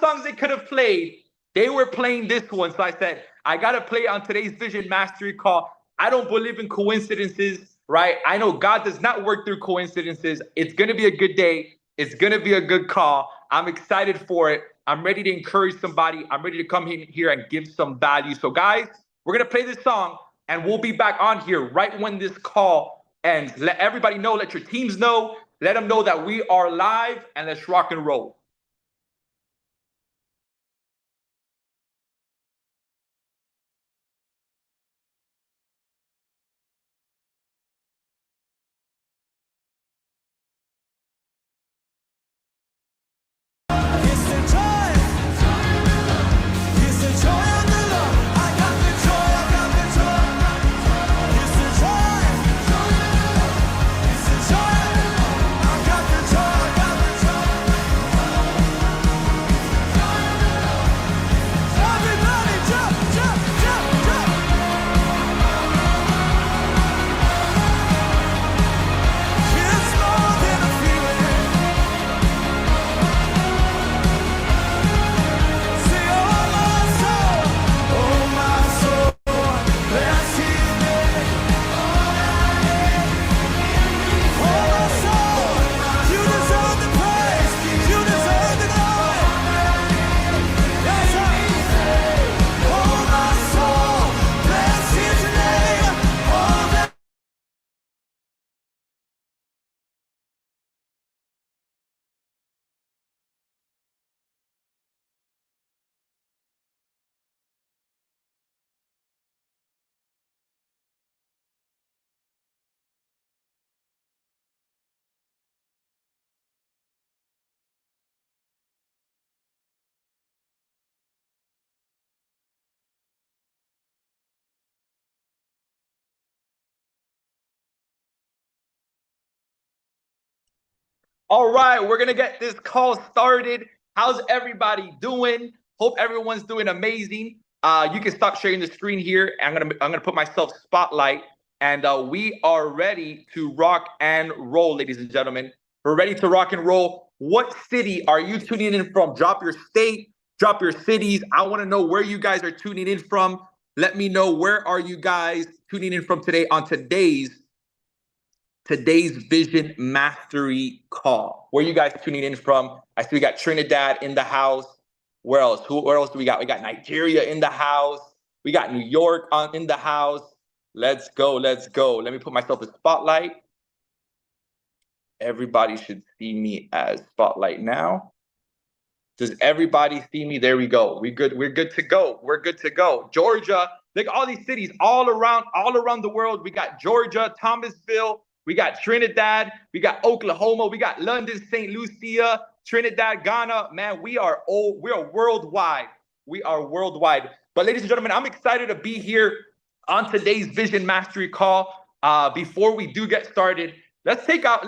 the songs they could have played, they were playing this one. So I said, I got to play on today's Vision Mastery call. I don't believe in coincidences, right? I know God does not work through coincidences. It's going to be a good day. It's going to be a good call. I'm excited for it. I'm ready to encourage somebody. I'm ready to come in here and give some value. So guys, we're going to play this song and we'll be back on here right when this call ends. Let everybody know, let your teams know, let them know that we are live, and let's rock and roll. All right, we're gonna get this call started. How's everybody doing? Hope everyone's doing amazing. You can stop sharing the screen here. I'm gonna put myself spotlight, and we are ready to rock and roll, ladies and gentlemen. We're ready to rock and roll. What city are you tuning in from? Drop your state, drop your cities. I want to know where you guys are tuning in from. Let me know, where are you guys tuning in from today on today's Vision Mastery call. Where are you guys tuning in from? I see we got Trinidad in the house. Where else? Where else do we got? We got Nigeria in the house. We got New York in the house. Let's go. Let's go. Let me put myself a spotlight. Everybody should see me as spotlight now. Does everybody see me? There we go. We're good. We're good to go. We're good to go. Georgia. Look, all these cities all around the world. We got Georgia, Thomasville. We got Trinidad. We got Oklahoma. We got London, St. Lucia, Trinidad, Ghana. Man, we are worldwide. We are worldwide. But ladies and gentlemen, I'm excited to be here on today's Vision Mastery call. Before we do get started, let's take out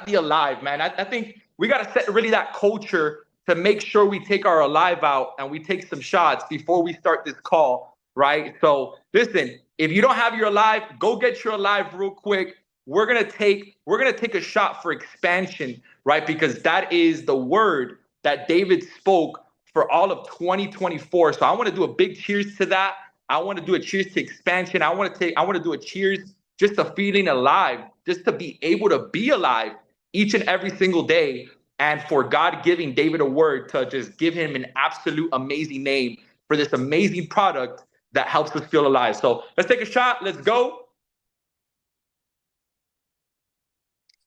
the alive, man. I think we got to set really that culture to make sure we take our alive out and we take some shots before we start this call, right? So listen, if you don't have your alive, go get your alive real quick. We're gonna take a shot for expansion, right? Because that is the word that David spoke for all of 2024. So I want to do a big cheers to that. I want to do a cheers to expansion. I want to do a cheers just to feeling alive, just to be able to be alive each and every single day. And for God giving David a word to just give him an absolute amazing name for this amazing product that helps us feel alive. So let's take a shot. Let's go.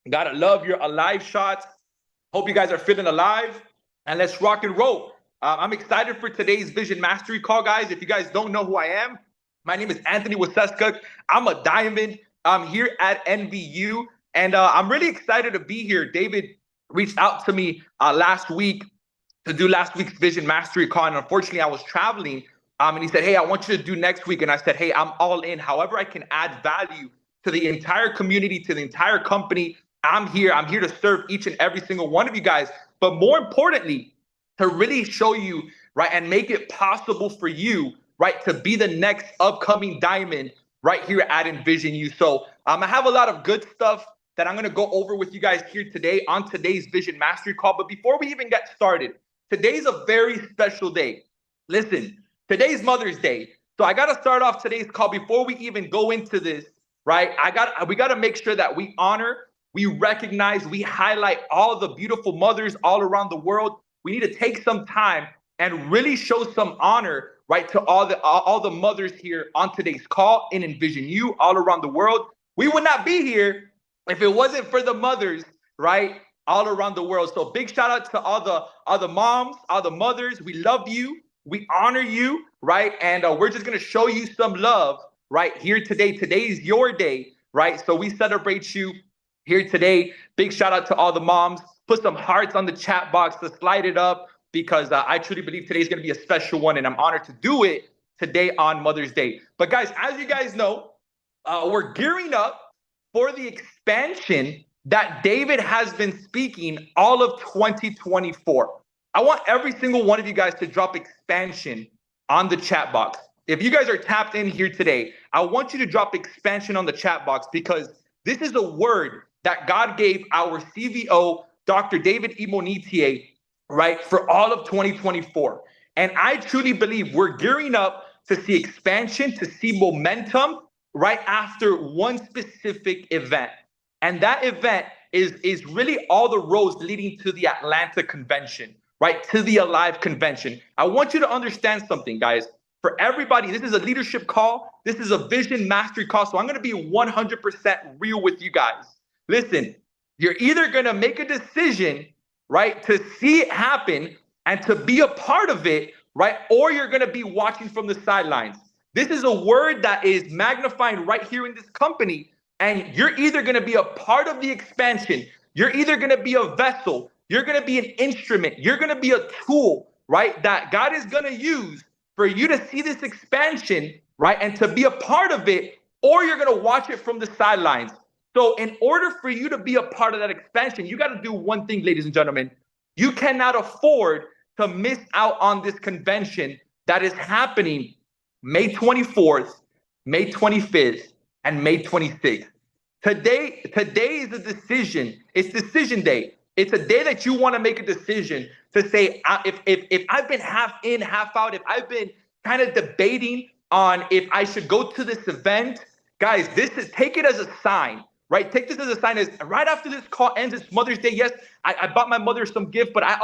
Gotta love your alive shots. Hope you guys are feeling alive. And let's rock and roll. I'm excited for today's Vision Mastery call, guys. If you guys don't know who I am, my name is Anthony Waseska. I'm a diamond. I'm here at NVU. And I'm really excited to be here. David reached out to me last week to do last week's Vision Mastery call. And unfortunately, I was traveling. And he said, hey, I want you to do next week. And I said, hey, I'm all in. However, I can add value to the entire community, to the entire company. I'm here. I'm here to serve each and every single one of you guys. But more importantly, to really show you, right, and make it possible for you, right, to be the next upcoming diamond right here at Nvisionu. So I have a lot of good stuff that I'm going to go over with you guys here today on today's Vision Mastery call. But before we even get started, today's a very special day. Listen, today's Mother's Day. So I got to start off today's call before we even go into this, right? We got to make sure that we honor, we recognize, we highlight all the beautiful mothers all around the world. We need to take some time and really show some honor, right, to all the mothers here on today's call in Nvisionu all around the world. We would not be here if it wasn't for the mothers, right, all around the world. So big shout out to all the moms, all the mothers. We love you. We honor you, right? And we're just going to show you some love right here today. Today is your day, right? So we celebrate you here today. Big shout out to all the moms. Put some hearts on the chat box to slide it up, because I truly believe today is going to be a special one, and I'm honored to do it today on Mother's Day. But guys, as you guys know, we're gearing up for the expansion that David has been speaking all of 2024. I want every single one of you guys to drop expansion on the chat box. If you guys are tapped in here today, I want you to drop expansion on the chat box, because this is a word that God gave our CVO, Dr. David Imonitie, right, for all of 2024. And I truly believe we're gearing up to see expansion, to see momentum right after one specific event. And that event is really all the roads leading to the Atlanta convention, right, to the Alive convention. I want you to understand something, guys. For everybody, this is a leadership call. This is a vision mastery call. So I'm going to be 100% real with you guys. Listen, you're either going to make a decision, right, to see it happen and to be a part of it, right, or you're going to be watching from the sidelines. This is a word that is magnifying right here in this company, and you're either going to be a part of the expansion, you're either going to be a vessel, you're going to be an instrument, you're going to be a tool, right, that God is going to use for you to see this expansion, right, and to be a part of it, or you're going to watch it from the sidelines. So in order for you to be a part of that expansion, you got to do one thing, ladies and gentlemen. You cannot afford to miss out on this convention that is happening May 24th, May 25th, and May 26th. Today is a decision. It's decision day. It's a day that you want to make a decision to say, if I've been half in, half out, if I've been kind of debating on if I should go to this event, guys, take it as a sign. Right? Take this as a sign. As right after this call ends, it's Mother's Day. Yes, I bought my mother some gift, but I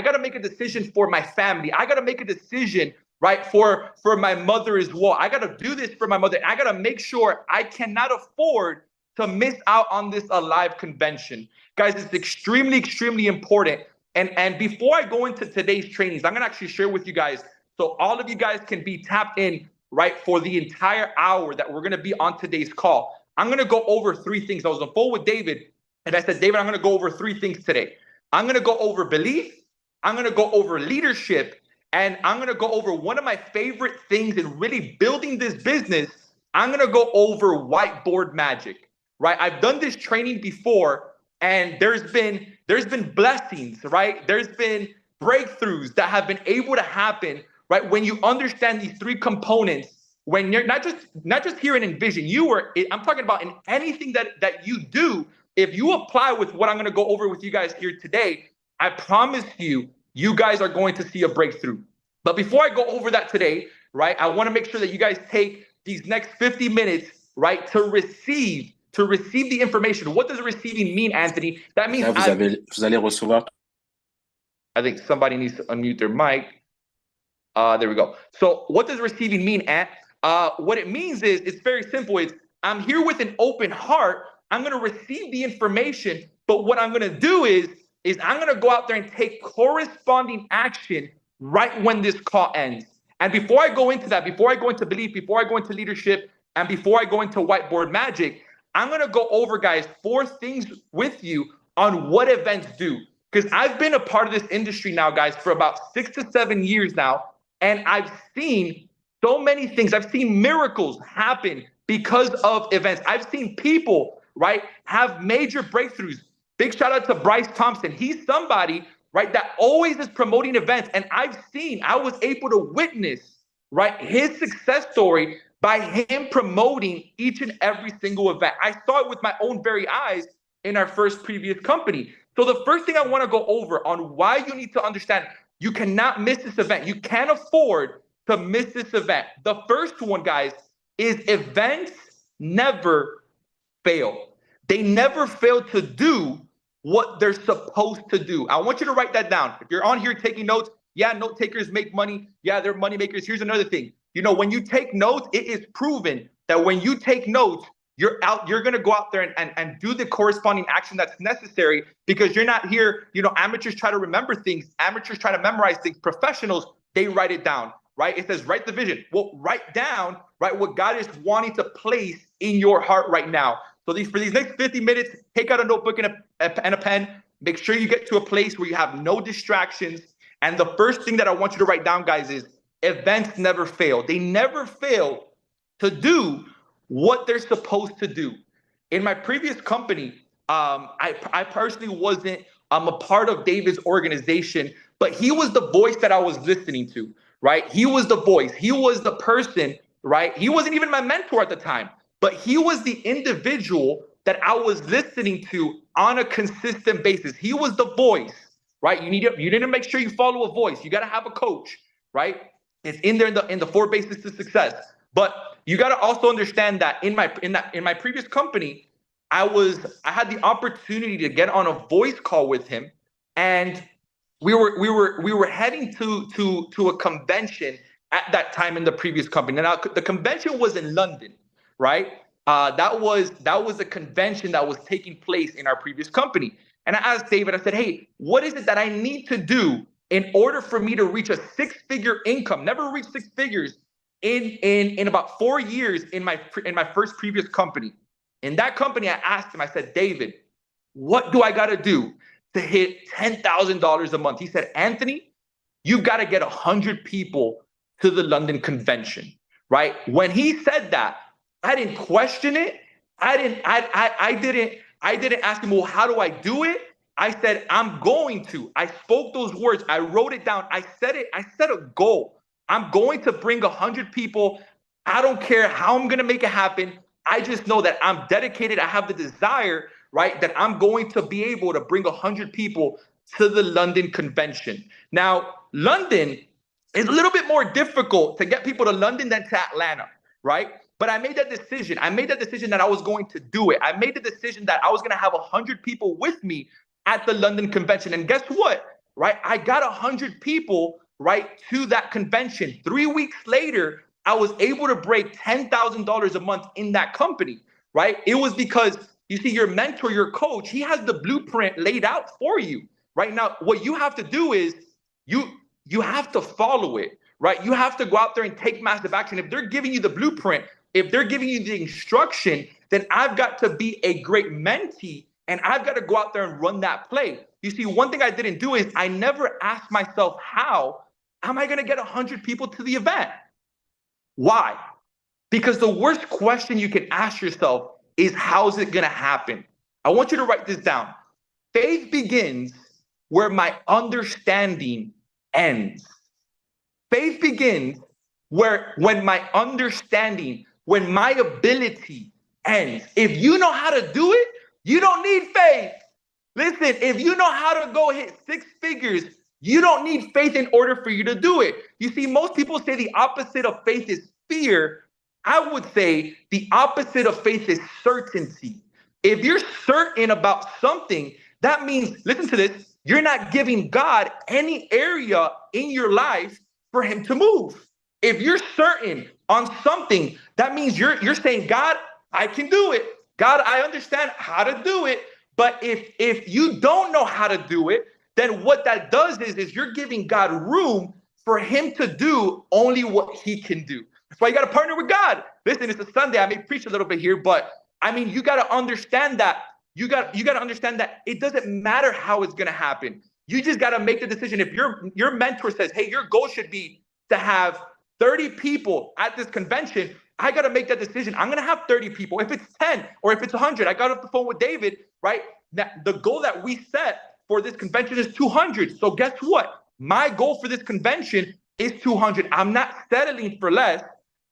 got to make a decision for my family. I got to make a decision, right, for my mother as well. I got to do this for my mother. I got to make sure I cannot afford to miss out on this Alive convention. Guys, it's extremely, extremely important. And before I go into today's trainings, I'm going to actually share with you guys, so all of you guys can be tapped in, right, for the entire hour that we're going to be on today's call. I'm going to go over three things. I was on the phone with David, and I said, David, I'm going to go over three things today. I'm going to go over belief, I'm going to go over leadership, and I'm going to go over one of my favorite things in really building this business. I'm going to go over whiteboard magic, right? I've done this training before, and there's been blessings, right? There's been breakthroughs that have been able to happen, right, when you understand these three components. When you're not just here in Envision, I'm talking about in anything that you do. If you apply with what I'm going to go over with you guys here today, I promise you guys are going to see a breakthrough. But before I go over that today, right, I want to make sure that you guys take these next 50 minutes, right, to receive the information. What does receiving mean, Anthony? That means vous allez recevoir. I think somebody needs to unmute their mic. There we go. So what does receiving mean, Ant? What it means is, it's very simple. It's, I'm here with an open heart. I'm going to receive the information, but what I'm going to do is I'm going to go out there and take corresponding action right when this call ends. And before I go into that, before I go into belief, before I go into leadership, and before I go into whiteboard magic, I'm going to go over, guys, 4 things with you on what events do. Because I've been a part of this industry now, guys, for about 6 to 7 years now, and I've seen so many things. I've seen miracles happen because of events. I've seen people, right, have major breakthroughs. Big shout out to Bryce Thompson. He's somebody, right, that always is promoting events. And I was able to witness, right, his success story by him promoting each and every single event. I saw it with my own very eyes in our previous company. So the first thing I want to go over on why you need to understand, You cannot miss this event. You can't afford to miss this event. The first one, guys, is events never fail. They never fail to do what they're supposed to do. I want you to write that down. If you're on here taking notes, yeah, note takers make money. Yeah, they're money makers. Here's another thing. You know, when you take notes, it is proven that when you take notes, you're going to go out there and do the corresponding action that's necessary, because you're not here. You know, amateurs try to remember things. Amateurs try to memorize things. Professionals, they write it down, right? It says, write the vision. Well, write down, right, what God is wanting to place in your heart right now. So for these next 50 minutes, take out a notebook and a pen. Make sure you get to a place where you have no distractions. And the first thing that I want you to write down, guys, is events never fail. They never fail to do what they're supposed to do. In my previous company, I personally wasn't a part of David's organization, but he was the voice that I was listening to, right? He was the voice. He was the person, right? He wasn't even my mentor at the time, but he was the individual that I was listening to on a consistent basis. He was the voice, right? You need to make sure you follow a voice. You got to have a coach, right? It's in there in the 4 bases to success. But you got to also understand that in my previous company, I had the opportunity to get on a voice call with him, and we were heading to a convention at that time in the previous company. Now the convention was in London, right? That was a convention that was taking place in our previous company. And I asked David, I said, hey, what is it that I need to do in order for me to reach a 6-figure income? Never reached 6 figures in about 4 years in my first previous company. In that company, I asked him, I said, David, what do I got to do to hit $10,000 a month? He said, Anthony, you've got to get 100 people to the London convention, right? When he said that, I didn't question it. I didn't ask him, well, how do I do it? I said, I'm going to. I spoke those words. I wrote it down. I said it. I set a goal. I'm going to bring 100 people. I don't care how I'm going to make it happen. I just know that I'm dedicated. I have the desire, right, that I'm going to be able to bring 100 people to the London convention. Now, London is a little bit more difficult to get people to London than to Atlanta, right? But I made that decision. I made that decision that I was going to do it. I made the decision that I was going to have 100 people with me at the London convention. And guess what, right? I got 100 people, right, to that convention. 3 weeks later, I was able to break $10,000 a month in that company, right? It was because, you see, your mentor, your coach, he has the blueprint laid out for you. Right now, what you have to do is you have to follow it, right? You have to go out there and take massive action. If they're giving you the blueprint, if they're giving you the instruction, then I've got to be a great mentee, and I've got to go out there and run that play. You see, one thing I didn't do is I never asked myself, how am I going to get 100 people to the event? Why? Because the worst question you can ask yourself is, how's it going to happen? I want you to write this down. Faith begins where my understanding ends. Faith begins when my understanding, when my ability ends. If you know how to do it, you don't need faith. Listen, if you know how to go hit 6 figures, you don't need faith in order for you to do it. You see, most people say the opposite of faith is fear. I would say the opposite of faith is certainty. If you're certain about something, that means, listen to this, you're not giving God any area in your life for him to move. If you're certain on something, that means you're saying, God, I can do it. God, I understand how to do it. But if you don't know how to do it, then what that does is you're giving God room for him to do only what he can do. That's why you got to partner with God. Listen, it's a Sunday. I may preach a little bit here, but I mean, you got to understand that. You got to understand that it doesn't matter how it's going to happen. You just got to make the decision. If your mentor says, hey, your goal should be to have 30 people at this convention, I got to make that decision. I'm going to have 30 people. If it's 10 or if it's 100, I got off the phone with David, right? Now, the goal that we set for this convention is 200. So guess what? My goal for this convention is 200. I'm not settling for less.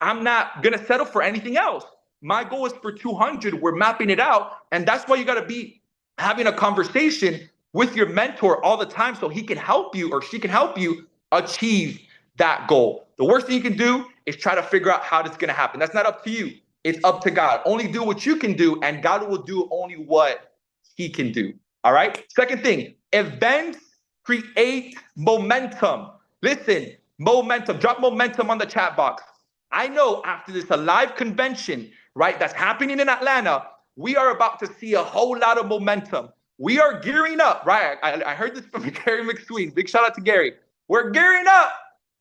I'm not going to settle for anything else. My goal is for 200. We're mapping it out. And that's why you got to be having a conversation with your mentor all the time so he can help you or she can help you achieve that goal. The worst thing you can do is try to figure out how it's going to happen. That's not up to you. It's up to God. Only do what you can do, and God will do only what he can do. All right? Second thing, events create momentum. Listen, momentum. Drop momentum on the chat box. I know after this Alive convention, right, that's happening in Atlanta, we are about to see a whole lot of momentum. We are gearing up, right? I heard this from Gary McSween. Big shout out to Gary. We're gearing up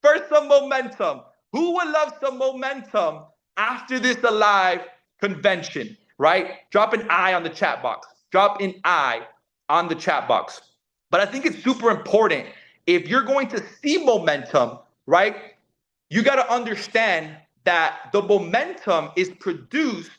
for some momentum. Who would love some momentum after this Alive convention, right? Drop an I on the chat box. Drop an I on the chat box. But I think it's super important. If you're going to see momentum, right, you got to understand that the momentum is produced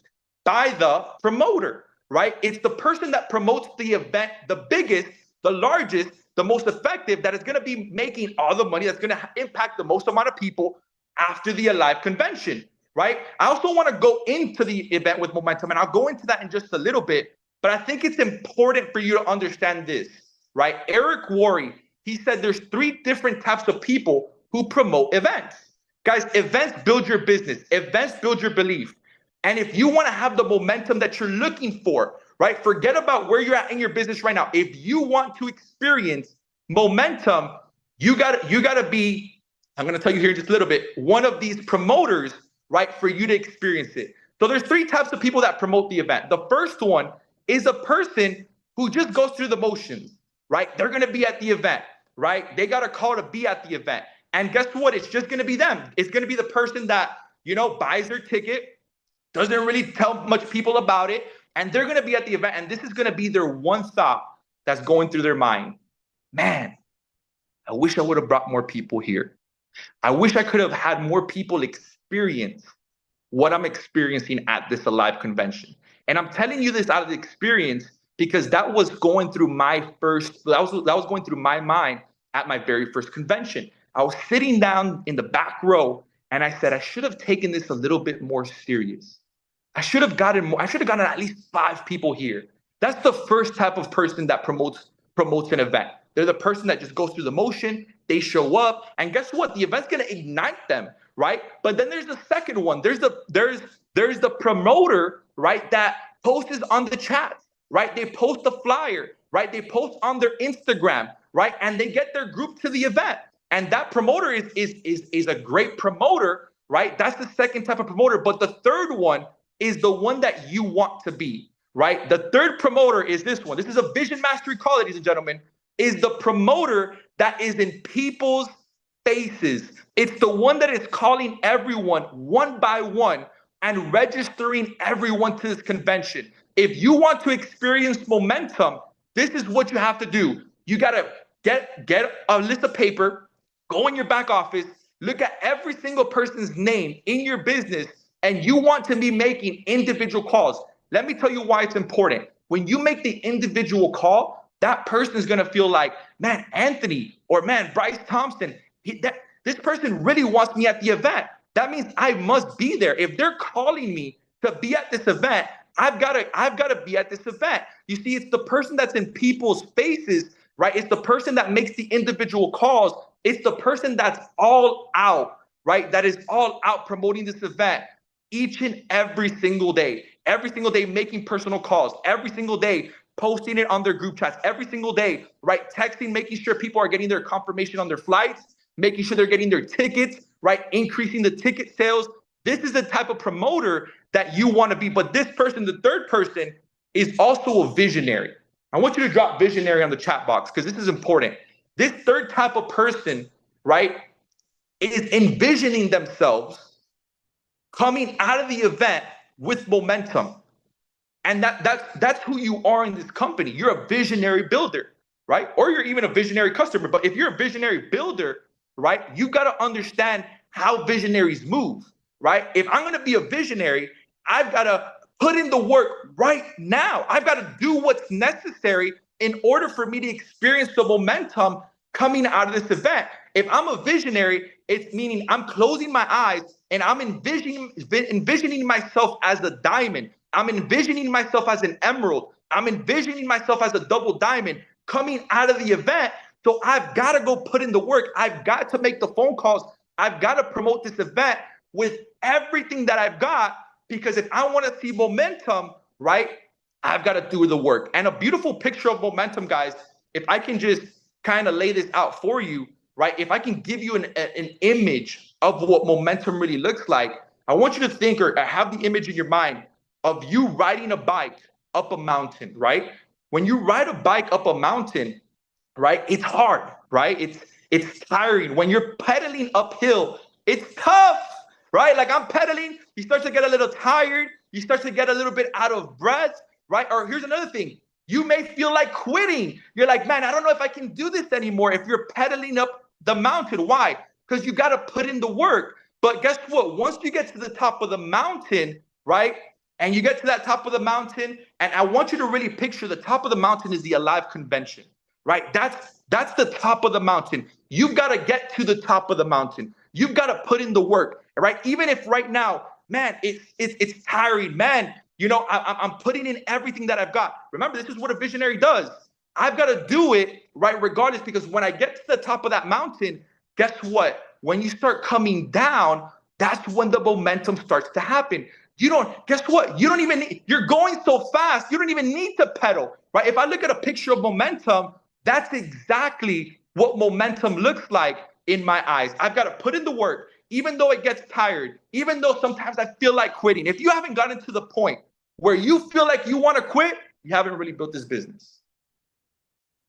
by the promoter, right? It's the person that promotes the event, the biggest, the largest, the most effective, that is going to be making all the money, that's going to impact the most amount of people after the Alive convention, right? I also want to go into the event with momentum, and I'll go into that in just a little bit, but I think it's important for you to understand this, right? Eric Worre, he said there's 3 different types of people who promote events. Guys, events build your business. Events build your belief. And if you want to have the momentum that you're looking for, right? Forget about where you're at in your business right now. If you want to experience momentum, you gotta be, I'm gonna tell you here in just a little bit, one of these promoters, right? For you to experience it. So there's 3 types of people that promote the event. The first one is a person who just goes through the motions, right? They're gonna be at the event, right? They got a call to be at the event. And guess what? It's just going to be them. It's going to be the person that, buys their ticket, doesn't really tell much people about it, and they're going to be at the event, and this is going to be their one thought that's going through their mind. Man, I wish I would have brought more people here. I wish I could have had more people experience what I'm experiencing at this Alive convention. And I'm telling you this out of experience because that was going through my mind at my very first convention. I was sitting down in the back row and I said, I should have taken this a little bit more serious. I should have gotten at least 5 people here. That's the first type of person that promotes an event. They're the person that just goes through the motion, they show up, and guess what? The event's gonna ignite them, right? But then there's the second one. There's the promoter, right, that posts on the chat, right? They post the flyer, right? They post on their Instagram, right? And they get their group to the event. And that promoter is a great promoter, right? That's the second type of promoter. But the third one is the one that you want to be, right? The third promoter is this one. This is a vision mastery call, ladies and gentlemen, is the promoter that is in people's faces. It's the one that is calling everyone one by one and registering everyone to this convention. If you want to experience momentum, this is what you have to do. You got to get a list of paper, go in your back office, look at every single person's name in your business, and you want to be making individual calls. Let me tell you why it's important. When you make the individual call, that person is going to feel like, man, Anthony, or man, Bryce Thompson, this person really wants me at the event. That means I must be there. If they're calling me to be at this event, I've got to be at this event. You see, it's the person that's in people's faces, right? It's the person that makes the individual calls. It's the person that's all out, right? That is all out promoting this event each and every single day making personal calls, every single day posting it on their group chats, every single day, right? Texting, making sure people are getting their confirmation on their flights, making sure they're getting their tickets, right? Increasing the ticket sales. This is the type of promoter that you want to be. But this person, the third person, is also a visionary. I want you to drop visionary on the chat box because this is important. This third type of person, right, is envisioning themselves coming out of the event with momentum. And that's who you are in this company. You're a visionary builder, right? Or you're even a visionary customer. But if you're a visionary builder, right, you've got to understand how visionaries move, right? If I'm going to be a visionary, I've got to put in the work right now. I've got to do what's necessary in order for me to experience the momentum coming out of this event. If I'm a visionary, it's meaning I'm closing my eyes and I'm envisioning myself as a diamond. I'm envisioning myself as an emerald. I'm envisioning myself as a double diamond coming out of the event. So I've got to go put in the work. I've got to make the phone calls. I've got to promote this event with everything that I've got, because if I want to see momentum, right, I've got to do the work. And a beautiful picture of momentum, guys, if I can just kind of lay this out for you, right? If I can give you an image of what momentum really looks like, I want you to think or have the image in your mind of you riding a bike up a mountain, right? When you ride a bike up a mountain, right, it's hard, right? It's tiring. When you're pedaling uphill, it's tough, right? Like I'm pedaling, you start to get a little tired, you start to get a little bit out of breath, right? Or here's another thing. You may feel like quitting. You're like, man, I don't know if I can do this anymore if you're pedaling up the mountain. Why? Because you got to put in the work. But guess what? Once you get to the top of the mountain, right? And you get to that top of the mountain, and I want you to really picture the top of the mountain is the Alive Convention, right? That's the top of the mountain. You've got to get to the top of the mountain. You've got to put in the work, right? Even if right now, man, it's tiring, man. You know, I'm putting in everything that I've got. Remember, this is what a visionary does. I've got to do it, right, regardless, because when I get to the top of that mountain, guess what? When you start coming down, that's when the momentum starts to happen. Guess what? You don't even need, you're going so fast, you don't even need to pedal, right? If I look at a picture of momentum, that's exactly what momentum looks like in my eyes. I've got to put in the work, even though it gets tired, even though sometimes I feel like quitting. If you haven't gotten to the point where you feel like you want to quit, you haven't really built this business.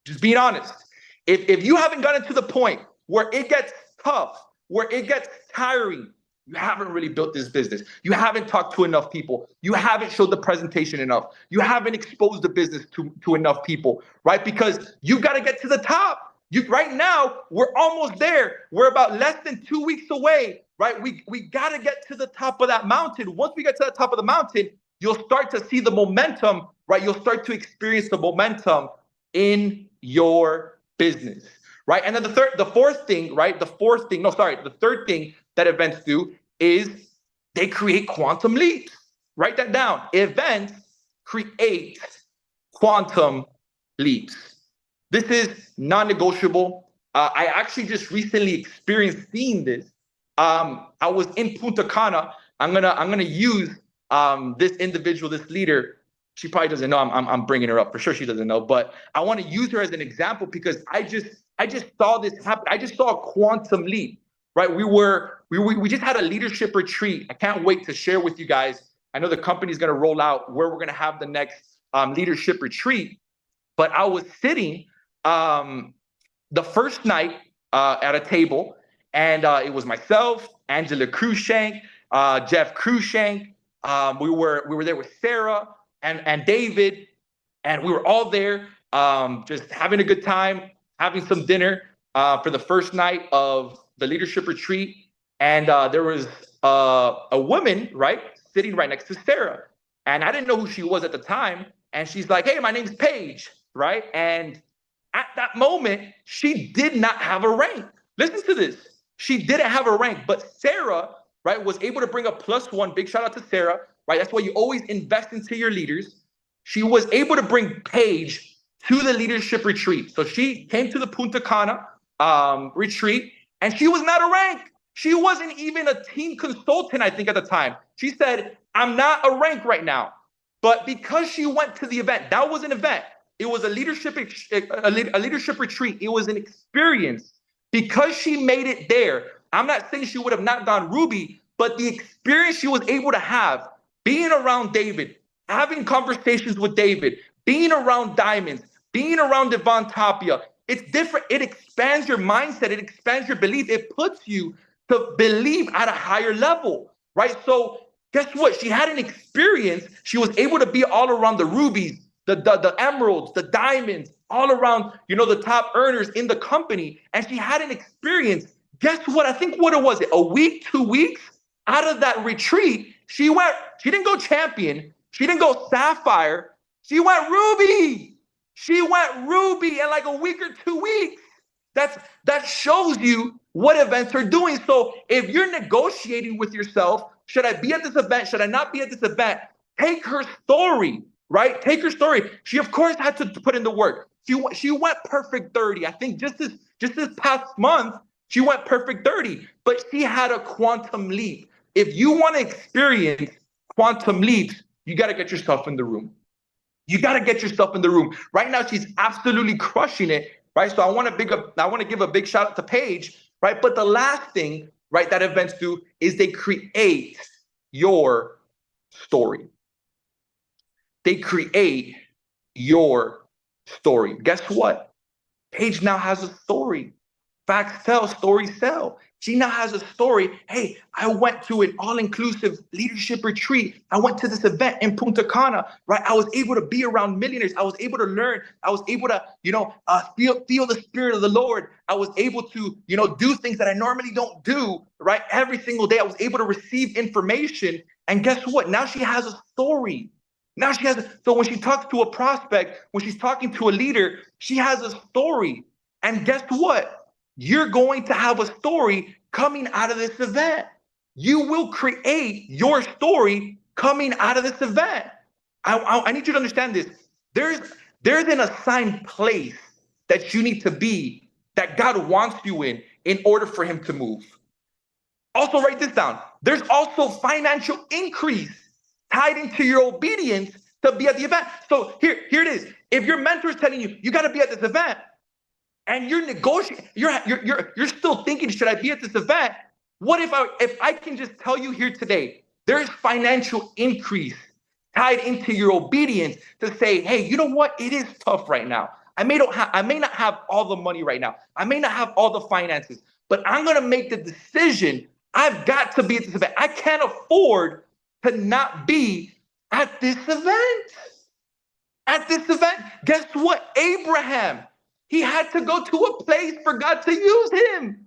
Just being honest. If you haven't gotten to the point where it gets tough, where it gets tiring, you haven't really built this business. You haven't talked to enough people. You haven't showed the presentation enough. You haven't exposed the business to enough people, right? Because you've got to get to the top. Right now, we're almost there. We're about less than 2 weeks away, right? We got to get to the top of that mountain. Once we get to the top of the mountain, you'll start to see the momentum, right? You'll start to experience the momentum in your business, right? And then the third thing that events do is they create quantum leaps. Write that down. Events create quantum leaps. This is non-negotiable. I actually just recently experienced seeing this. I was in Punta Cana. I'm gonna use this individual, this leader. She probably doesn't know I'm bringing her up. For sure she doesn't know, but I want to use her as an example because I just saw this happen. I just saw a quantum leap, right? We just had a leadership retreat. I can't wait to share with you guys. I know the company's going to roll out where we're going to have the next leadership retreat, but I was sitting the first night at a table, and it was myself, Angela Cruikshank, Jeff Cruikshank. We were there with Sarah and David, and we were all there just having a good time, having some dinner for the first night of the leadership retreat. And there was a woman, right, sitting right next to Sarah. And I didn't know who she was at the time. And she's like, hey, my name's Paige, right? And at that moment, she did not have a rank. Listen to this. She didn't have a rank, but Sarah, right, was able to bring a +1. Big shout out to Sarah, right? That's why you always invest into your leaders. She was able to bring Paige to the leadership retreat. So she came to the Punta Cana retreat, and she was not a rank. She wasn't even a team consultant, I think, at the time. She said, I'm not a rank right now. But because she went to the event, that was an event. It was a leadership retreat. It was an experience. Because she made it there, I'm not saying she would have not gone Ruby, but the experience she was able to have, being around David, having conversations with David, being around diamonds, being around Devon Tapia, it's different. It expands your mindset. It expands your belief. It puts you to believe at a higher level, right? So guess what? She had an experience. She was able to be all around the rubies, the emeralds, the diamonds, all around, the top earners in the company. And she had an experience. Guess what? I think what it was, a week, 2 weeks out of that retreat, she didn't go champion. She didn't go sapphire. She went ruby. She went ruby in like a week or 2 weeks. That shows you what events are doing. So if you're negotiating with yourself, should I be at this event? Should I not be at this event? Take her story, right? Take her story. She, of course, had to put in the work. She went perfect 30. I think just this past month, she went perfect 30. But she had a quantum leap. If you want to experience quantum leaps, you got to get yourself in the room. You got to get yourself in the room. Right now, she's absolutely crushing it, right? So I want to give a big shout out to Paige, right? But the last thing, right, that events do is they create your story. They create your story. Guess what? Paige now has a story. Facts tell, stories sell. She now has a story. Hey, I went to an all-inclusive leadership retreat. I went to this event in Punta Cana, right? I was able to be around millionaires. I was able to learn. I was able to, feel the spirit of the Lord. I was able to, do things that I normally don't do, right? Every single day, I was able to receive information. And guess what? Now she has a story. So when she talks to a prospect, when she's talking to a leader, she has a story. And guess what? You're going to have a story coming out of this event. You will create your story coming out of this event. I need you to understand this. There's an assigned place that you need to be, that God wants you in order for him to move. Also, write this down. There's also financial increase tied into your obedience to be at the event. So here it is. If your mentor is telling you, you got to be at this event, and you're negotiating, you're still thinking, should I be at this event? What if I can just tell you here today, there's financial increase tied into your obedience to say, hey, you know what? It is tough right now. I may not have all the money right now. I may not have all the finances, but I'm going to make the decision. I've got to be at this event. I can't afford to not be at this event. At this event, guess what? Abraham, he had to go to a place for God to use him.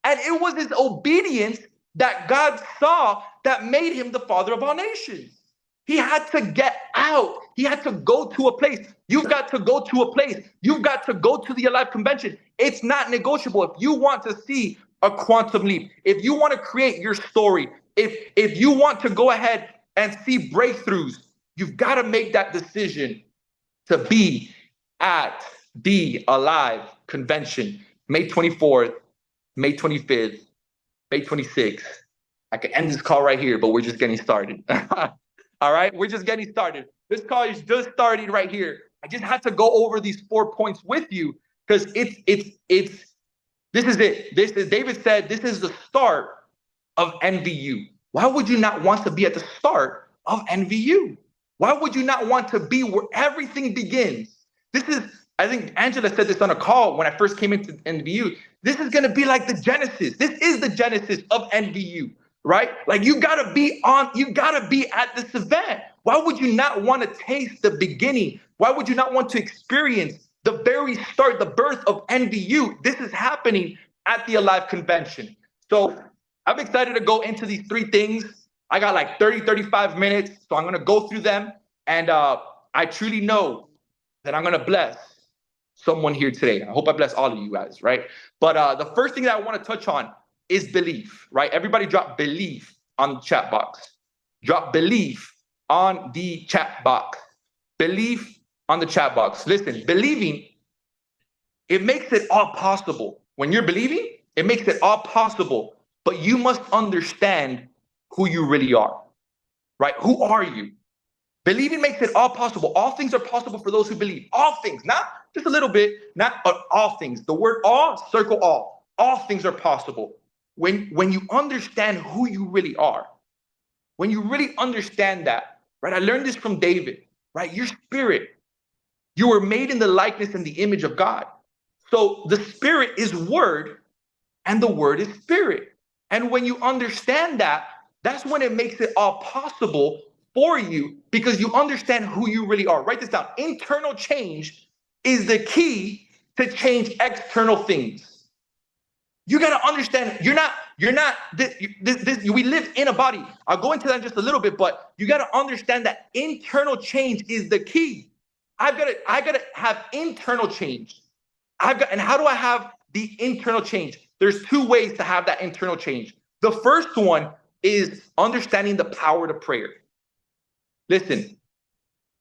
And it was his obedience that God saw that made him the father of all nations. He had to get out. He had to go to a place. You've got to go to a place. You've got to go to the Alive Convention. It's not negotiable. If you want to see a quantum leap, if you want to create your story, if you want to go ahead and see breakthroughs, you've got to make that decision to be at the Alive Convention, May 24th, May 25th, May 26th. I could end this call right here, but we're just getting started. All right, we're just getting started. This call is just starting right here. I just had to go over these 4 points with you because this is it. David said, this is the start of NVU. Why would you not want to be at the start of NVU? Why would you not want to be where everything begins? I think Angela said this on a call when I first came into NVU. This is going to be like the Genesis. This is the Genesis of NVU, right? Like you got to be at this event. Why would you not want to taste the beginning? Why would you not want to experience the very start, the birth of NVU? This is happening at the Alive Convention. So I'm excited to go into these 3 things. I got like 30, 35 minutes, so I'm going to go through them. And I truly know that I'm going to bless someone here today. I hope I bless all of you guys, right? But the first thing that I want to touch on is belief, right? Everybody drop belief on the chat box. Drop belief on the chat box. Belief on the chat box. Listen, believing, it makes it all possible. When you're believing, it makes it all possible. But you must understand who you really are, right? Who are you? Believing makes it all possible. All things are possible for those who believe. All things, not just a little bit, not all things. The word all, circle all. All things are possible. When you understand who you really are, when you really understand that, right? I learned this from David, right? Your spirit, you were made in the likeness and the image of God. So the spirit is word and the word is spirit. And when you understand that, that's when it makes it all possible for you because you understand who you really are. Write this down. Internal change is the key to change external things. You got to understand we live in a body. I'll go into that in just a little bit, but you got to understand that internal change is the key. I got to have internal change. And how do I have the internal change? There's 2 ways to have that internal change. The first one is understanding the power to prayer. Listen,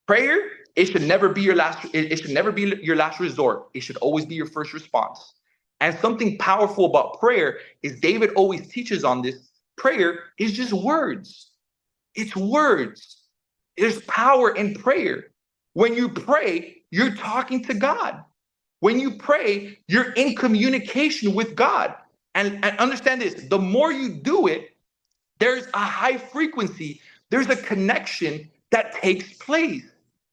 prayer It should never be your last. It should never be your last resort. It should always be your first response. And something powerful about prayer is David always teaches on this. Prayer is just words. It's words. There's power in prayer. When you pray, you're talking to God. When you pray, you're in communication with God. And understand this, the more you do it, there's a high frequency, there's a connection that takes place.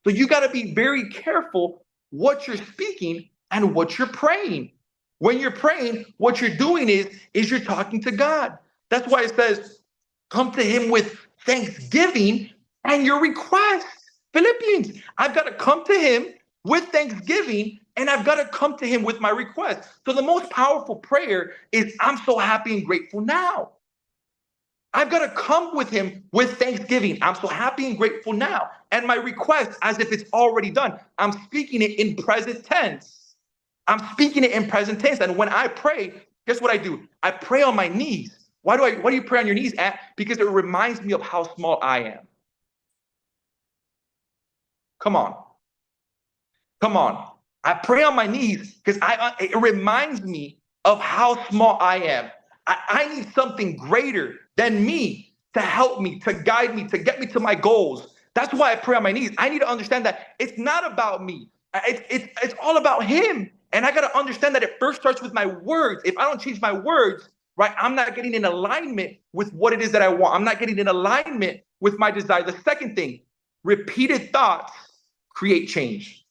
So you got to be very careful what you're speaking and what you're praying. When you're praying, what you're doing is you're talking to God. That's why it says, come to him with thanksgiving and your request. Philippians, I've got to come to him with thanksgiving and I've got to come to him with my request. So the most powerful prayer is, I'm so happy and grateful now. I've got to come with him with thanksgiving. I'm so happy and grateful now. And my request as if it's already done. I'm speaking it in present tense. I'm speaking it in present tense. And when I pray, guess what I do? I pray on my knees. Why do you pray on your knees at? Because it reminds me of how small I am. Come on. Come on. I pray on my knees because it reminds me of how small I am. I need something greater than me to help me, to guide me, to get me to my goals. That's why I pray on my knees. I need to understand that it's not about me. It's all about him. And I got to understand that it first starts with my words. If I don't change my words, right, I'm not getting in alignment with what it is that I want. I'm not getting in alignment with my desire. The second thing, repeated thoughts create change.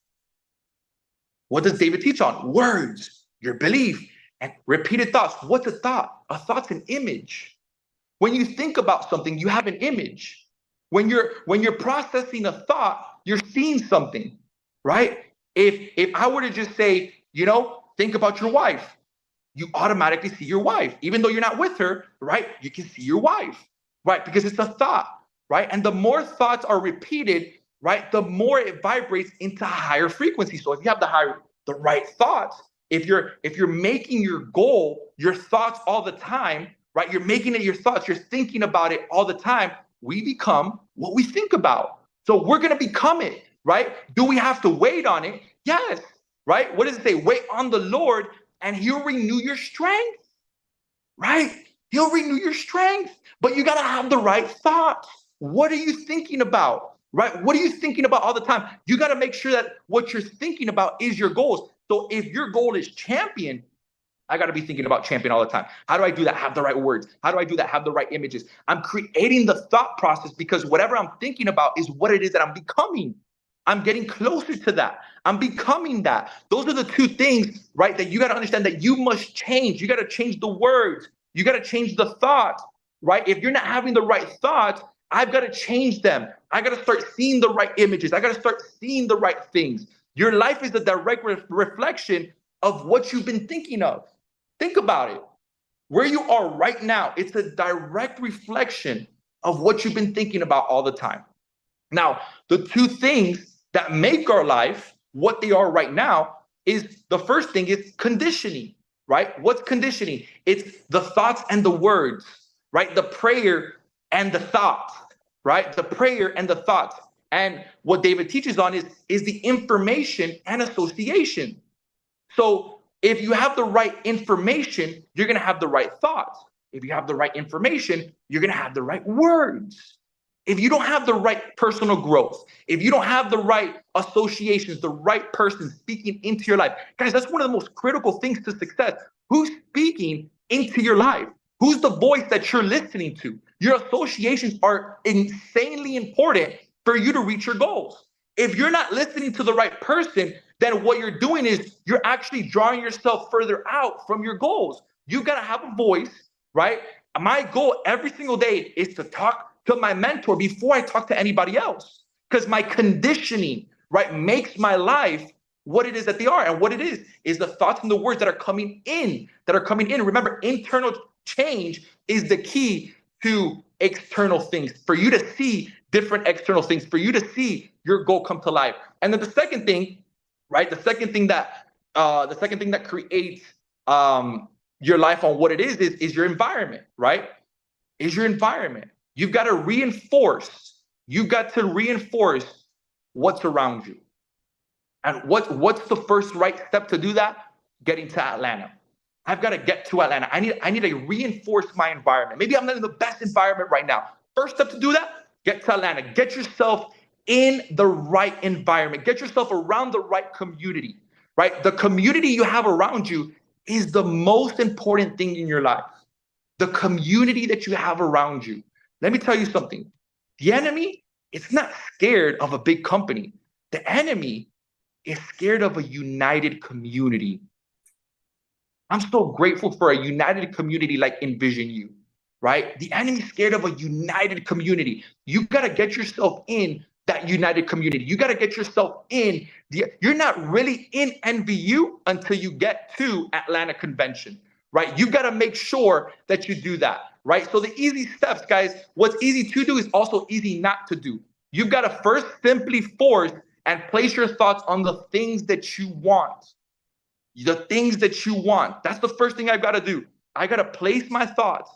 What does David teach on? Words, your belief, and repeated thoughts. What's a thought? A thought's an image. When you think about something, you have an image. When you're processing a thought, you're seeing something, right? If I were to just say, think about your wife, you automatically see your wife. Even though you're not with her, right? You can see your wife, right? Because it's a thought, right? And the more thoughts are repeated, right, the more it vibrates into higher frequency. So if you have the right thoughts, if you're making your goal your thoughts all the time, right? You're making it your thoughts, you're thinking about it all the time, we become what we think about. So we're going to become it, right? Do we have to wait on it? Yes, right? What does it say? Wait on the Lord and he'll renew your strength, right? He'll renew your strength, but you got to have the right thoughts. What are you thinking about? Right? What are you thinking about all the time? You got to make sure that what you're thinking about is your goals. So if your goal is champion, I got to be thinking about champion all the time. How do I do that? Have the right words. How do I do that? Have the right images. I'm creating the thought process because whatever I'm thinking about is what it is that I'm becoming. I'm getting closer to that. I'm becoming that. Those are the two things, right, that you got to understand that you must change. You got to change the words. You got to change the thoughts, right? If you're not having the right thoughts, I've got to change them. I got to start seeing the right images. I got to start seeing the right things. Your life is a direct reflection of what you've been thinking of. Think about it. Where you are right now, it's a direct reflection of what you've been thinking about all the time. Now, the two things that make our life what they are right now is the first thing is conditioning, right? What's conditioning? It's the thoughts and the words, right? The prayer and the thoughts, right? The prayer and the thoughts. And what David teaches on is the information and association. So if you have the right information, you're going to have the right thoughts. If you have the right information, you're going to have the right words. If you don't have the right personal growth, if you don't have the right associations, the right person speaking into your life, guys, that's one of the most critical things to success. Who's speaking into your life? Who's the voice that you're listening to? Your associations are insanely important for you to reach your goals. If you're not listening to the right person, then what you're doing is you're actually drawing yourself further out from your goals. You got to have a voice, right? My goal every single day is to talk to my mentor before I talk to anybody else, because my conditioning, right, makes my life what it is that they are. And what it is the thoughts and the words that are coming in, Remember, internal change is the key to external things, for you to see different external things, for you to see your goal come to life. And then the second thing, right, the second thing that creates your life on what it is your environment, right? Is your environment. You've got to reinforce what's around you. And what's the first right step to do that? Getting to Atlanta. I've got to get to Atlanta. I need to reinforce my environment. Maybe I'm not in the best environment right now. First step to do that, get to Atlanta. Get yourself in the right environment. Get yourself around the right community, right? The community you have around you is the most important thing in your life. The community that you have around you. Let me tell you something. The enemy is not scared of a big company. The enemy is scared of a united community. I'm so grateful for a united community like Nvisionu, right? The enemy's scared of a united community. You got to get yourself in that united community. You got to get yourself in you're not really in NVU until you get to Atlanta Convention, right? You got to make sure that you do that, right? So the easy steps, guys, what's easy to do is also easy not to do. You've got to first simply force and place your thoughts on the things that you want. The things that you want. That's the first thing I've got to do. I got to place my thoughts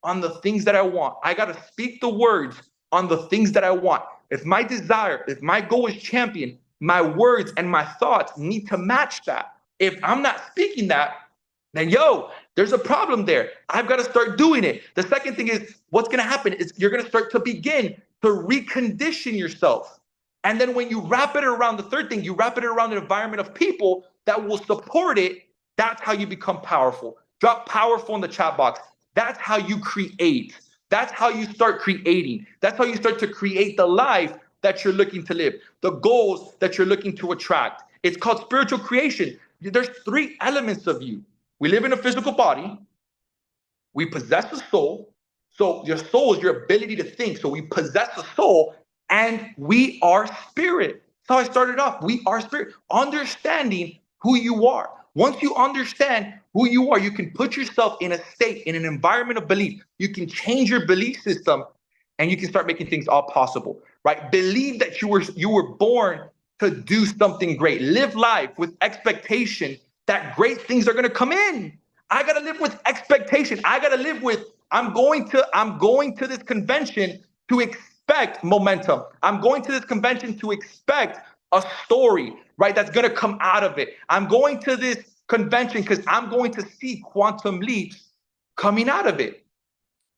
on the things that I want. I got to speak the words on the things that I want. If my desire, if my goal is champion, my words and my thoughts need to match that. If I'm not speaking that, then there's a problem there. I've got to start doing it. The second thing is what's going to happen is you're going to start to begin to recondition yourself. And then when you wrap it around the third thing, you wrap it around an environment of people that will support it. That's how you become powerful. Drop powerful in the chat box. That's how you create. That's how you start creating. That's how you start to create the life that you're looking to live, the goals that you're looking to attract. It's called spiritual creation. There's 3 elements of you. We live in a physical body. We possess a soul. So your soul is your ability to think. So we possess a soul and we are spirit. That's how I started off. We are spirit. Understanding who you are. Once you understand who you are, you can put yourself in a state, in an environment of belief. You can change your belief system and you can start making things all possible, right? Believe that you were born to do something great. Live life with expectation that great things are going to come in. I got to live with expectation. I got to live with, I'm going to this convention to expect momentum. I'm going to this convention to expect a story, right? That's going to come out of it. I'm going to this convention because I'm going to see quantum leaps coming out of it.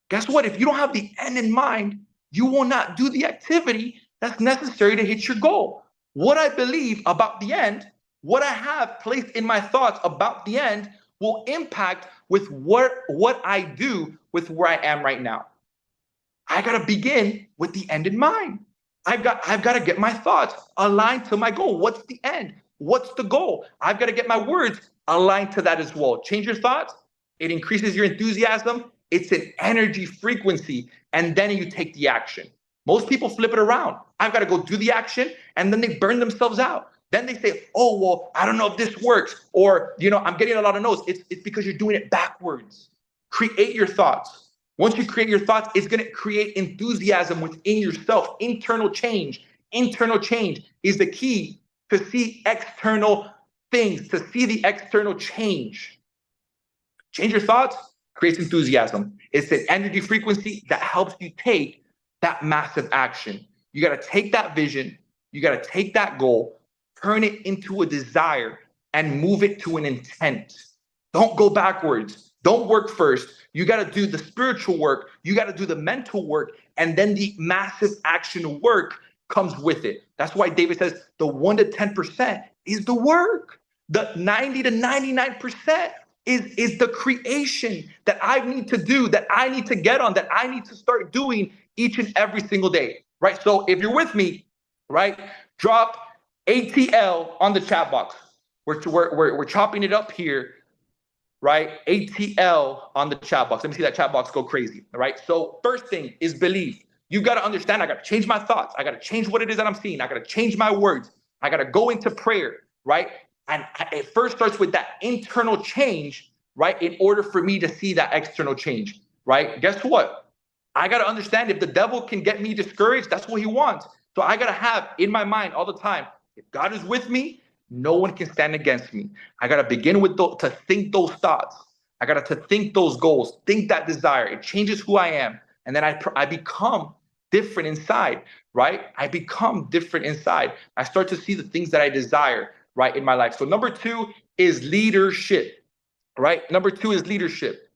Guess what? If you don't have the end in mind, you will not do the activity that's necessary to hit your goal. What I believe about the end, what I have placed in my thoughts about the end will impact with what I do with where I am right now. I got to begin with the end in mind. I've got to get my thoughts aligned to my goal. What's the end? What's the goal? I've got to get my words aligned to that as well. Change your thoughts. It increases your enthusiasm. It's an energy frequency. And then you take the action. Most people flip it around. I've got to go do the action. And then they burn themselves out. Then they say, oh, well, I don't know if this works. Or, I'm getting a lot of no's. It's because you're doing it backwards. Create your thoughts. Once you create your thoughts, it's going to create enthusiasm within yourself. Internal change. Internal change is the key to see external things, to see the external change. Change your thoughts, creates enthusiasm. It's an energy frequency that helps you take that massive action. You got to take that vision. You got to take that goal, turn it into a desire, and move it to an intent. Don't go backwards. Don't work first. You got to do the spiritual work. You got to do the mental work. And then the massive action work comes with it. That's why David says the 1 to 10% is the work. The 90 to 99% is the creation that I need to do, that I need to get on, that I need to start doing each and every single day, right? So if you're with me, right, drop ATL on the chat box. We're chopping it up here, right? ATL on the chat box. Let me see that chat box go crazy, all right? So first thing is belief. You got to understand, I got to change my thoughts. I got to change what it is that I'm seeing. I got to change my words. I got to go into prayer, right? And it first starts with that internal change, right? In order for me to see that external change, right? Guess what? I got to understand if the devil can get me discouraged, that's what he wants. So I got to have in my mind all the time, if God is with me, no one can stand against me. I got to begin with to think those thoughts. I got to think those goals, think that desire. It changes who I am. And then I become different inside, right? I become different inside. I start to see the things that I desire. right, in my life. So number 2 is leadership, right? Number 2 is leadership.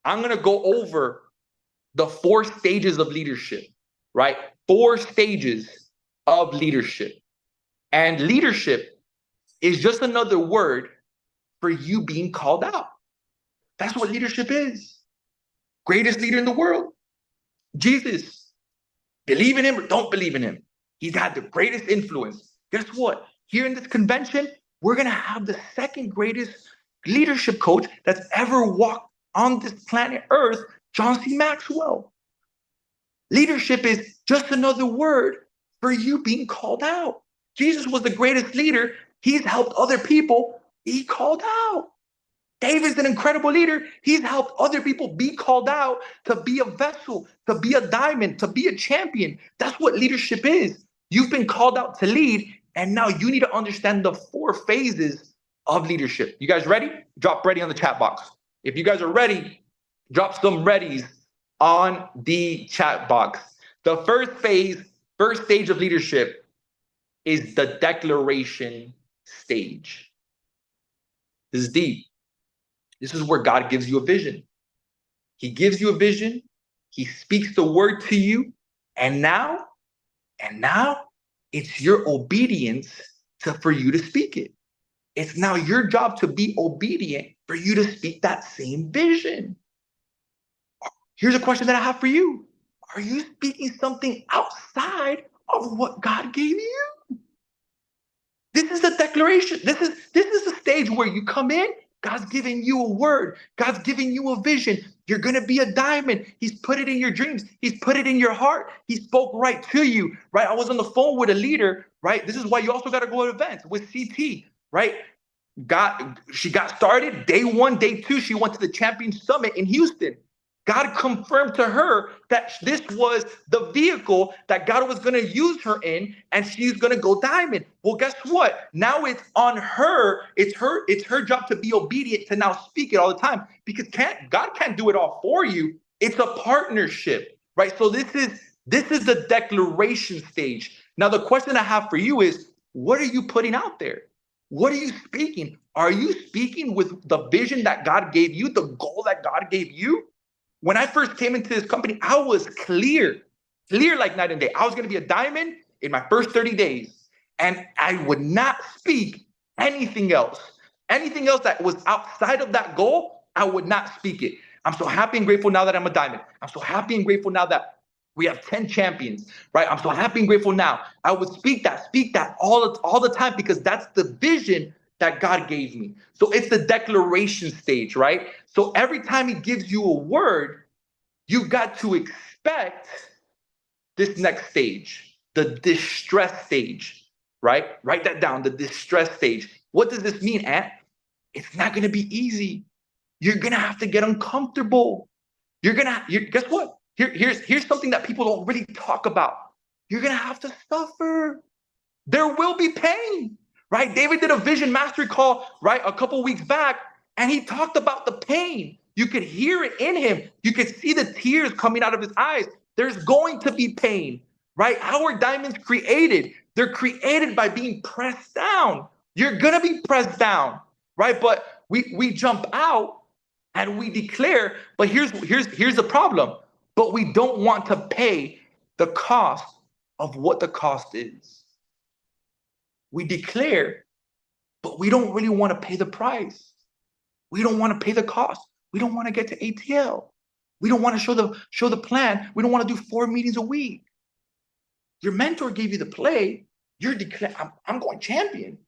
I'm going to go over the 4 stages of leadership, right? 4 stages of leadership. And leadership is just another word for you being called out. That's what leadership is. Greatest leader in the world, Jesus. Believe in him or don't believe in him. He's had the greatest influence. Guess what? Here in this convention, we're going to have the second greatest leadership coach that's ever walked on this planet Earth, John C. Maxwell. Leadership is just another word for you being called out. Jesus was the greatest leader. He's helped other people be called out. David's an incredible leader. He's helped other people be called out to be a vessel, to be a diamond, to be a champion. That's what leadership is. You've been called out to lead, and now you need to understand the 4 phases of leadership. You guys ready? Drop ready on the chat box. If you guys are ready, drop some readies on the chat box. The first stage of leadership is the declaration stage. This is deep. This is where God gives you a vision. He gives you a vision. He speaks the word to you. And now it's your obedience for you to speak it. It's now your job to be obedient for you to speak that same vision. Here's a question that I have for you. Are you speaking something outside of what God gave you? This is a declaration. This is the stage where you come in. God's giving you a word. God's giving you a vision. You're going to be a diamond. He's put it in your dreams. He's put it in your heart. He spoke right to you, right? I was on the phone with a leader, right? This is why you also got to go to events with CT, right? She got started day 1, day 2. She went to the Champion Summit in Houston. God confirmed to her that this was the vehicle that God was going to use her in, and she's going to go diamond. Well, guess what? Now it's on her. It's her job to be obedient, to now speak it all the time, because God can't do it all for you. It's a partnership, right? So this is the declaration stage. Now, the question I have for you is, what are you putting out there? What are you speaking? Are you speaking with the vision that God gave you, the goal that God gave you? When I first came into this company, I was clear like night and day. I was going to be a diamond in my first 30 days. And I would not speak anything else. Anything else that was outside of that goal, I would not speak it. I'm so happy and grateful now that I'm a diamond. I'm so happy and grateful now that we have 10 champions, right? I'm so happy and grateful now. I would speak that all the time, because that's the vision that God gave me. So it's the declaration stage, right? So every time he gives you a word, you've got to expect this next stage, the distress stage, right? Write that down, the distress stage. What does this mean, Ant? It's not going to be easy. You're going to have to get uncomfortable. Guess what? Here's something that people don't really talk about. You're going to have to suffer. There will be pain, right? David did a vision mastery call, right, a couple weeks back, and he talked about the pain. You could hear it in him. You could see the tears coming out of his eyes. There's going to be pain, right? How are diamonds created? They're created by being pressed down. You're going to be pressed down, right? But we jump out and we declare, but here's the problem. But we don't want to pay the cost of what the cost is. We declare, but we don't really want to pay the price. We don't want to pay the cost. We don't want to get to ATL. We don't want to show the plan. We don't want to do 4 meetings a week. Your mentor gave you the play. You're declaring, I'm going champion.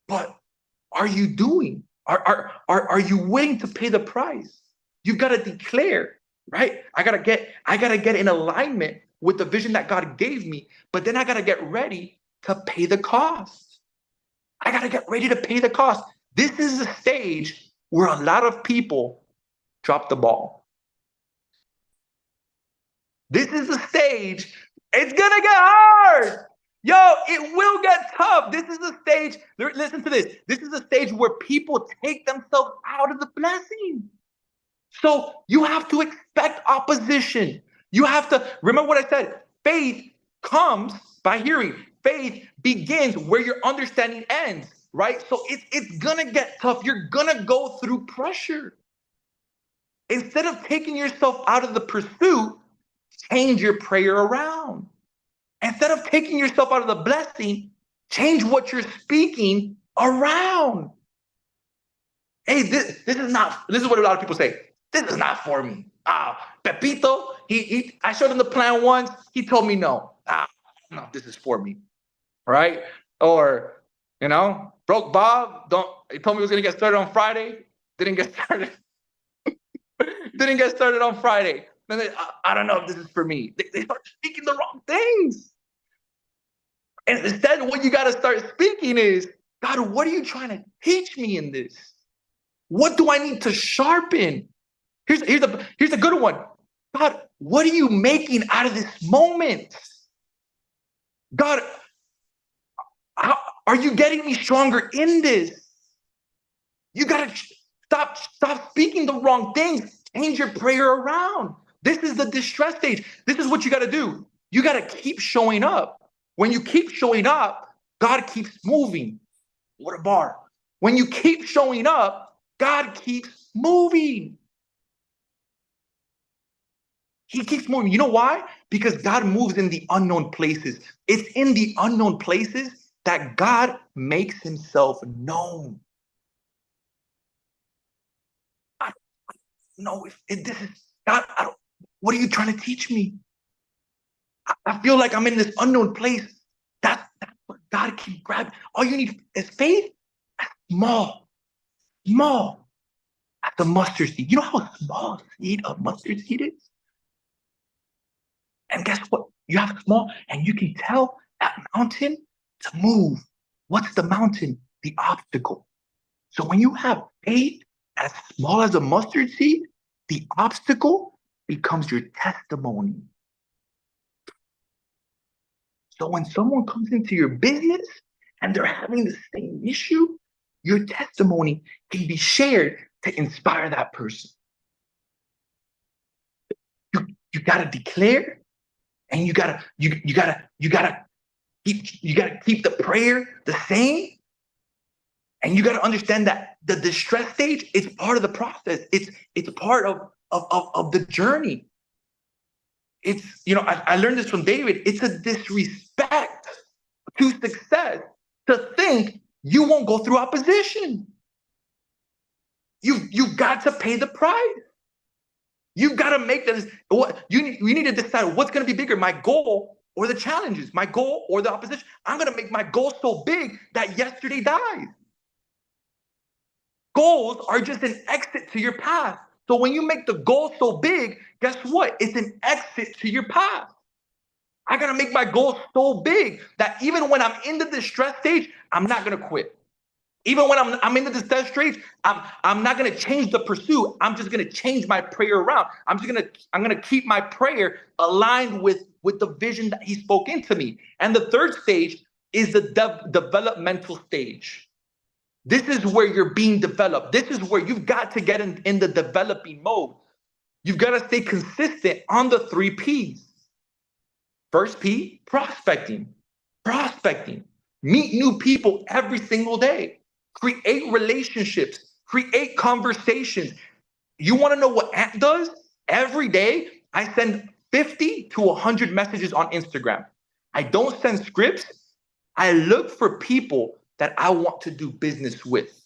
But are you doing? Are you willing to pay the price? You've got to declare, right? I gotta get in alignment with the vision that God gave me, but then I gotta get ready to pay the cost. I gotta get ready to pay the cost. This is a stage where a lot of people drop the ball. This is a stage, it's gonna get hard. Yo, it will get tough. This is a stage, listen to this. This is a stage where people take themselves out of the blessing. So you have to expect opposition. You have to, remember what I said, faith comes by hearing. faith begins where your understanding ends, right? So it's gonna get tough. You're gonna go through pressure. Instead of taking yourself out of the pursuit, change your prayer around. Instead of taking yourself out of the blessing, change what you're speaking around. Hey, this is what a lot of people say. This is not for me. Pepito, I showed him the plan once. He told me no. No, this is for me, right? Or, broke Bob. He told me he was gonna get started on Friday. Didn't get started. Didn't get started on Friday. Then I don't know if this is for me. They start speaking the wrong things. And instead, what you got to start speaking is, God, what are you trying to teach me in this? What do I need to sharpen? Here's a good one. God, what are you making out of this moment? God, are you getting me stronger in this? You got to stop speaking the wrong things. Change your prayer around. This is the distress stage. This is what you got to do. You got to keep showing up. When you keep showing up, God keeps moving. What a bar. When you keep showing up, God keeps moving. He keeps moving. You know why? Because God moves in the unknown places. It's in the unknown places that God makes himself known. I don't know if this is God. What are you trying to teach me? I feel like I'm in this unknown place. That's what God can grab. All you need is faith. Small. At the mustard seed. You know how small a seed of mustard seed is? And guess what? You have small, and you can tell that mountain to move. What's the mountain? The obstacle. So when you have faith as small as a mustard seed, the obstacle becomes your testimony. So when someone comes into your business and they're having the same issue, your testimony can be shared to inspire that person. You gotta declare, and you gotta keep the prayer the same. And you got to understand that the distress stage is part of the process. It's part of the journey. I learned this from David. It's a disrespect to success to think you won't go through opposition. You've got to pay the price. You've got to make this. You need to decide what's going to be bigger, my goal or the challenges, my goal or the opposition. I'm going to make my goal so big that yesterday dies. Goals are just an exit to your path. So when you make the goal so big, guess what? It's an exit to your path. I gotta make my goal so big that even when I'm in the distress stage, I'm not gonna quit. Even when I'm in the distress stage, I'm not gonna change the pursuit. I'm just gonna change my prayer around. I'm gonna keep my prayer aligned with the vision that he spoke into me. And the third stage is the developmental stage. This is where you're being developed. This is where you've got to get in the developing mode. You've got to stay consistent on the 3 P's. First P, prospecting. Prospecting. Meet new people every single day. Create relationships. Create conversations. You want to know what Ant does? Every day, I send 50 to 100 messages on Instagram. I don't send scripts. I look for people that I want to do business with.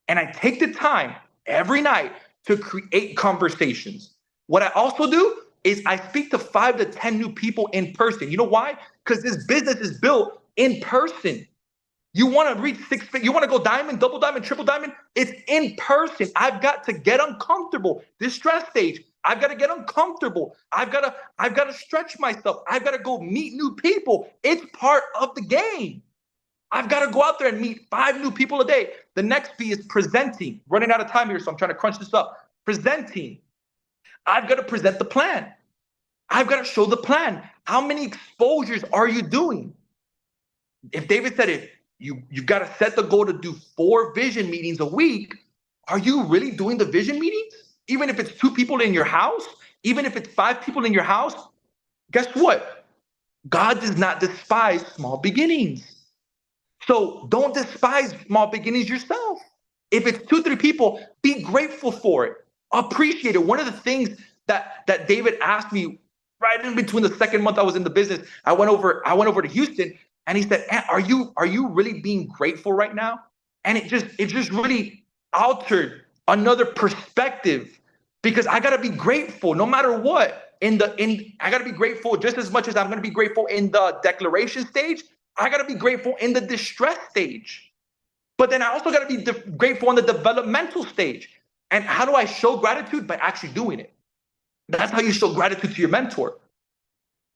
And I take the time every night to create conversations. What I also do is I speak to 5 to 10 new people in person. You know why? Because this business is built in person. You want to reach 6 figures, you want to go diamond, double diamond, triple diamond? It's in person. I've got to get uncomfortable. This stress stage, I've got to get uncomfortable. I've got to stretch myself. I've got to go meet new people. It's part of the game. I've got to go out there and meet 5 new people a day. The next P is presenting. Running out of time here, so I'm trying to crunch this up. Presenting. I've got to present the plan. I've got to show the plan. How many exposures are you doing? If David said it, you've got to set the goal to do 4 vision meetings a week. Are you really doing the vision meetings? Even if it's 2 people in your house, even if it's 5 people in your house, guess what? God does not despise small beginnings. So don't despise small beginnings yourself. If it's two, three people, be grateful for it. Appreciate it. One of the things that David asked me right in between the second month I was in the business, I went over to Houston, and he said, are you really being grateful right now? And it just really altered another perspective, because I gotta be grateful no matter what. I gotta be grateful just as much as I'm gonna be grateful in the declaration stage. I gotta be grateful in the distress stage. But then I also gotta be grateful in the developmental stage. And how do I show gratitude? By actually doing it. That's how you show gratitude to your mentor.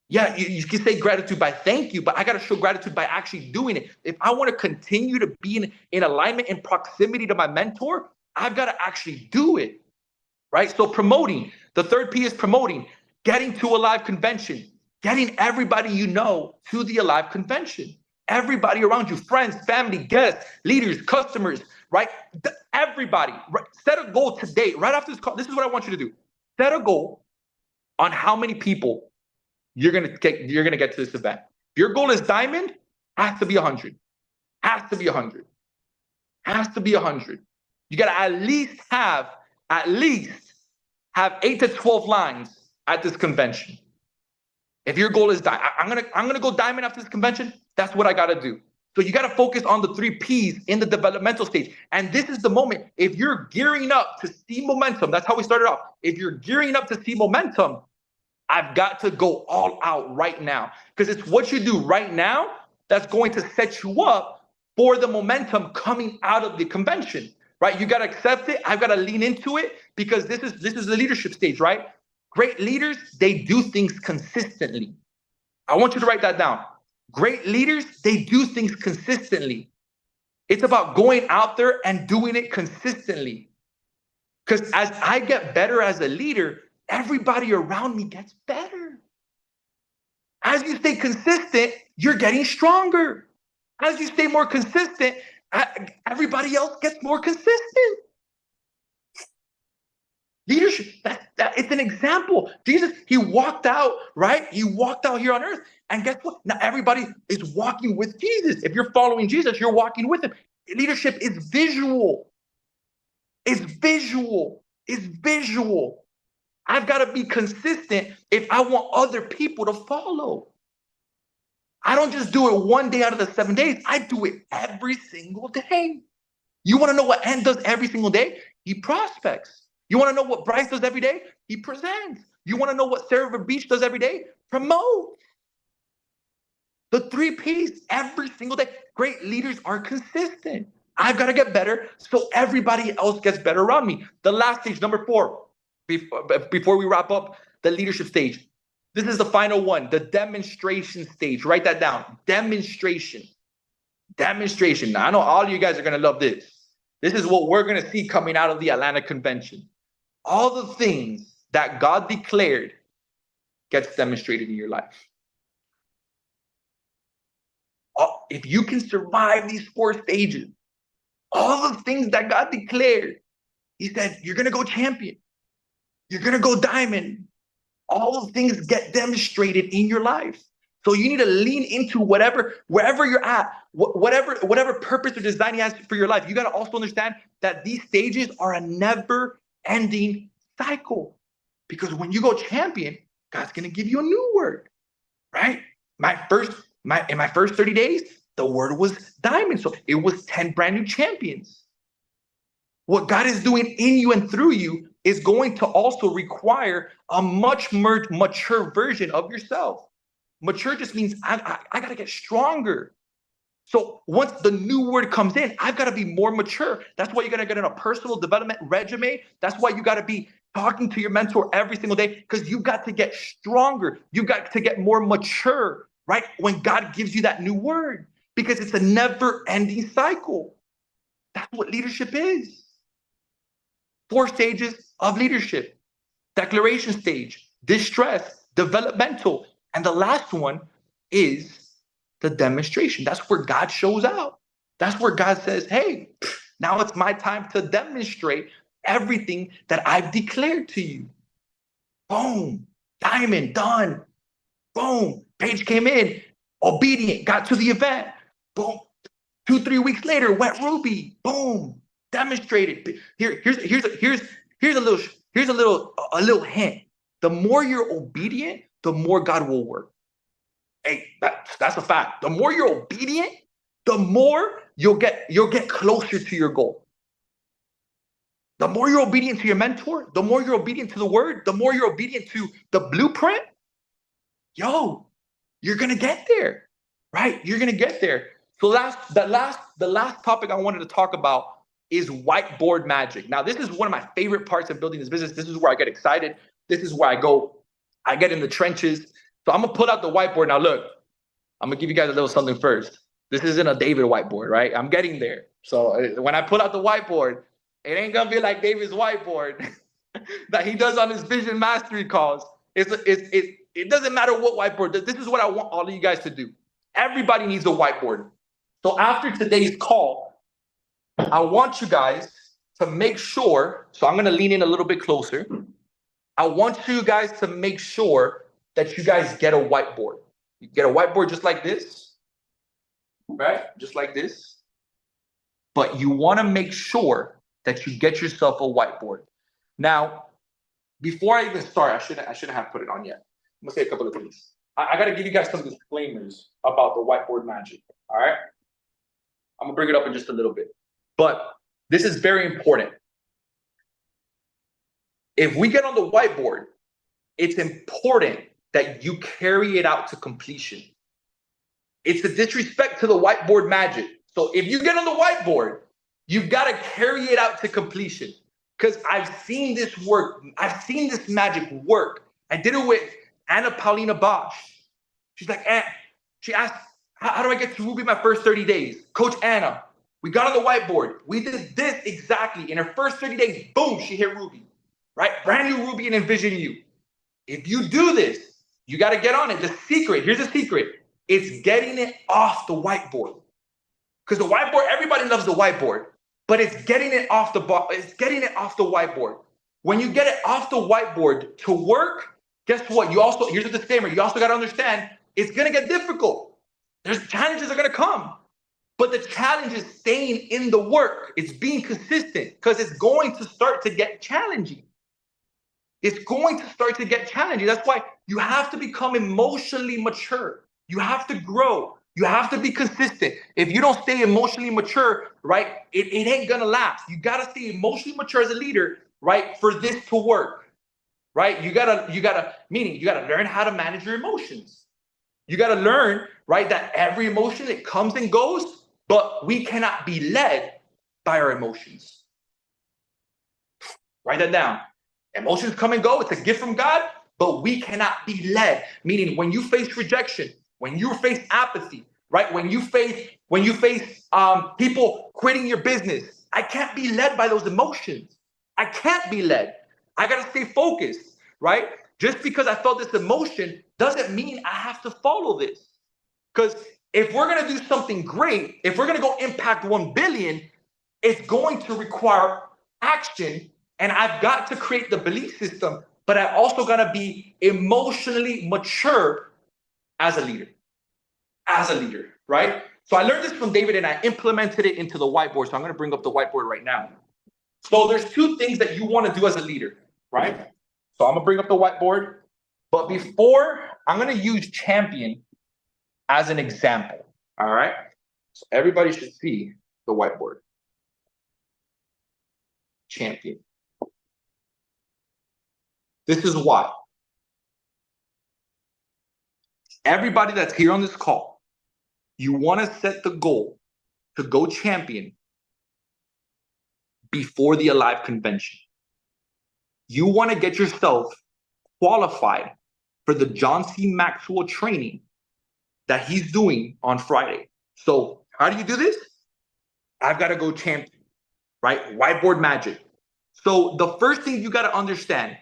Yeah, you can say gratitude by thank you, but I got to show gratitude by actually doing it. If I want to continue to be in alignment and proximity to my mentor, I've got to actually do it, right? So promoting, the third P is promoting, getting to a live convention, getting everybody you know to the Alive convention, everybody around you, friends, family, guests, leaders, customers, right? Everybody, right? Set a goal today, right after this call. This is what I want you to do. Set a goal on how many people you're gonna get to this event. If your goal is diamond, has to be 100. Has to be 100. Has to be 100. You gotta at least have 8 to 12 lines at this convention. If your goal is diamond, I'm gonna go diamond after this convention. That's what I gotta do. So you gotta focus on the 3 P's in the developmental stage. And this is the moment. If you're gearing up to see momentum, that's how we started off. If you're gearing up to see momentum, I've got to go all out right now, because it's what you do right now that's going to set you up for the momentum coming out of the convention, right? You got to accept it. I've got to lean into it, because this is the leadership stage, right? Great leaders, they do things consistently. I want you to write that down. Great leaders, they do things consistently. It's about going out there and doing it consistently. Because as I get better as a leader, everybody around me gets better. As you stay consistent, you're getting stronger. As you stay more consistent, everybody else gets more consistent. Leadership, it's an example. Jesus, he walked out, right? He walked out here on earth. And guess what? Now everybody is walking with Jesus. If you're following Jesus, you're walking with him. Leadership is visual. It's visual. It's visual. I've got to be consistent if I want other people to follow. I don't just do it one day out of the 7 days. I do it every single day. You want to know what Ant does every single day? He prospects. You want to know what Bryce does every day? He presents. You want to know what Sarah Beach does every day? Promote. The 3 P's every single day. Great leaders are consistent. I've got to get better so everybody else gets better around me. The last stage, number 4, before we wrap up the leadership stage. This is the final one, the demonstration stage. Write that down. Demonstration. Demonstration. Now, I know all of you guys are going to love this. This is what we're going to see coming out of the Atlanta convention. All the things that God declared gets demonstrated in your life. If you can survive these 4 stages, all the things that God declared, he said, you're going to go champion. You're going to go diamond. All the things get demonstrated in your life. So you need to lean into wherever you're at, whatever purpose or design he has for your life. You got to also understand that these stages are a never-ending cycle. Because when you go champion, God's going to give you a new word, right? In my first 30 days, the word was diamond. So it was 10 brand new champions. What God is doing in you and through you is going to also require a much more mature version of yourself. Mature just means I got to get stronger. So once the new word comes in, I've got to be more mature. That's why you got to get in a personal development regimen. That's why you got to be talking to your mentor every single day, because you got to get stronger. You got to get more mature, right? When God gives you that new word, because it's a never-ending cycle. That's what leadership is. 4 stages of leadership: declaration stage, distress, developmental, and the last one is the demonstration. That's where God shows out. That's where God says, hey, now it's my time to demonstrate everything that I've declared to you. Boom, diamond, done. Boom, Paige came in, obedient, got to the event. Boom. 2-3 weeks later, went Ruby. Boom. Demonstrated. Here's a little hint. The more you're obedient, the more God will work. Hey, that's a fact. The more you're obedient, the more you'll get closer to your goal. The more you're obedient to your mentor, the more you're obedient to the word, the more you're obedient to the blueprint, you're gonna get there, right? You're gonna get there. So the last topic I wanted to talk about is whiteboard magic. Now, this is one of my favorite parts of building this business. This is where I get excited. This is where I get in the trenches. So I'm gonna put out the whiteboard. Now, look, I'm gonna give you guys a little something first. This isn't a David whiteboard, right? I'm getting there. So when I put out the whiteboard, it ain't gonna be like David's whiteboard that he does on his vision mastery calls. It doesn't matter what whiteboard. This is what I want all of you guys to do. Everybody needs a whiteboard. So after today's call, I want you guys to make sure, so I'm going to lean in a little bit closer. I want you guys to make sure that you guys get a whiteboard. You get a whiteboard just like this, right? Just like this. But you want to make sure that you get yourself a whiteboard. Now, before I even start, I shouldn't have put it on yet. I'm gonna say a couple of things. I gotta give you guys some disclaimers about the whiteboard magic. All right, I'm gonna bring it up in just a little bit, but this is very important. If we get on the whiteboard, it's important that you carry it out to completion. It's a disrespect to the whiteboard magic. So if you get on the whiteboard, you've got to carry it out to completion. Because I've seen this work. I've seen this magic work. I did it with Anna Paulina Bosch. She's like, she asked, how do I get to Ruby my first 30 days? Coach Anna, we got on the whiteboard. We did this exactly. In her first 30 days, boom, she hit Ruby, right? Brand new Ruby and Nvisionu. If you do this, you got to get on it. The secret, here's the secret. It's getting it off the whiteboard. Because the whiteboard, everybody loves the whiteboard, but it's getting it off the whiteboard. When you get it off the whiteboard to work, guess what? Here's a disclaimer. You also got to understand it's going to get difficult. There's challenges are going to come. But the challenge is staying in the work. It's being consistent because it's going to start to get challenging. It's going to start to get challenging. That's why you have to become emotionally mature. You have to grow. You have to be consistent. If you don't stay emotionally mature, right, it ain't going to last. You got to stay emotionally mature as a leader, right, for this to work, right? You got to learn how to manage your emotions. You got to learn, right, that every emotion, it comes and goes, but we cannot be led by our emotions. Write that down. Emotions come and go. It's a gift from God, but we cannot be led. Meaning when you face rejection, when you face apathy, right? When you face people quitting your business, I can't be led by those emotions. I can't be led. I got to stay focused, right? Just because I felt this emotion doesn't mean I have to follow this. Because if we're going to do something great, if we're going to go impact 1 billion, it's going to require action. And I've got to create the belief system, but I also got to be emotionally mature as a leader, right? So I learned this from David and I implemented it into the whiteboard. So I'm going to bring up the whiteboard right now. So there's 2 things that you want to do as a leader, right? So I'm going to bring up the whiteboard. But before, I'm going to use champion as an example, all right? So everybody should see the whiteboard. Champion. This is why. Everybody that's here on this call, you want to set the goal to go champion before the Alive Convention. You want to get yourself qualified for the John C. Maxwell training that he's doing on Friday. So how do you do this? I've got to go champion, right? Whiteboard magic. So the first thing you got to understand,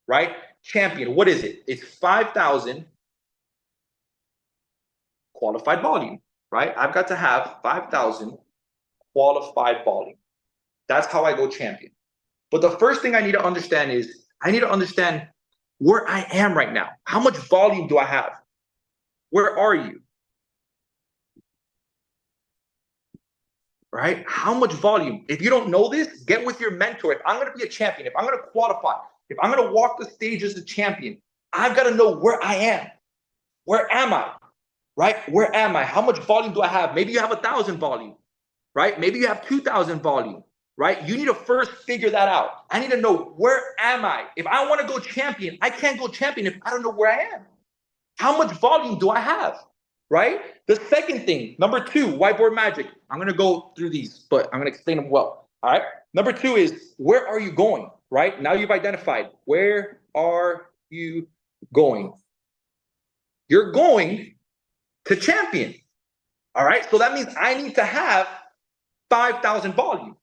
right? Champion, what is it? It's 5,000 qualified volume, right? I've got to have 5,000 qualified volume. That's how I go champion. But the first thing I need to understand is I need to understand where I am right now. How much volume do I have? Where are you? Right? How much volume? If you don't know this, get with your mentor. If I'm going to be a champion, if I'm going to qualify, if I'm going to walk the stage as a champion, I've got to know where I am. Where am I? Right? Where am I? How much volume do I have? Maybe you have 1,000 volume, right? Maybe you have 2,000 volume, right? You need to first figure that out. I need to know, where am I? If I want to go champion, I can't go champion if I don't know where I am. How much volume do I have? Right? The second thing, number 2, whiteboard magic. I'm going to go through these, but I'm going to explain them well. All right. Number 2 is, where are you going? Right? Now you've identified, where are you going? You're going to champion. All right. So that means I need to have 5,000 volume.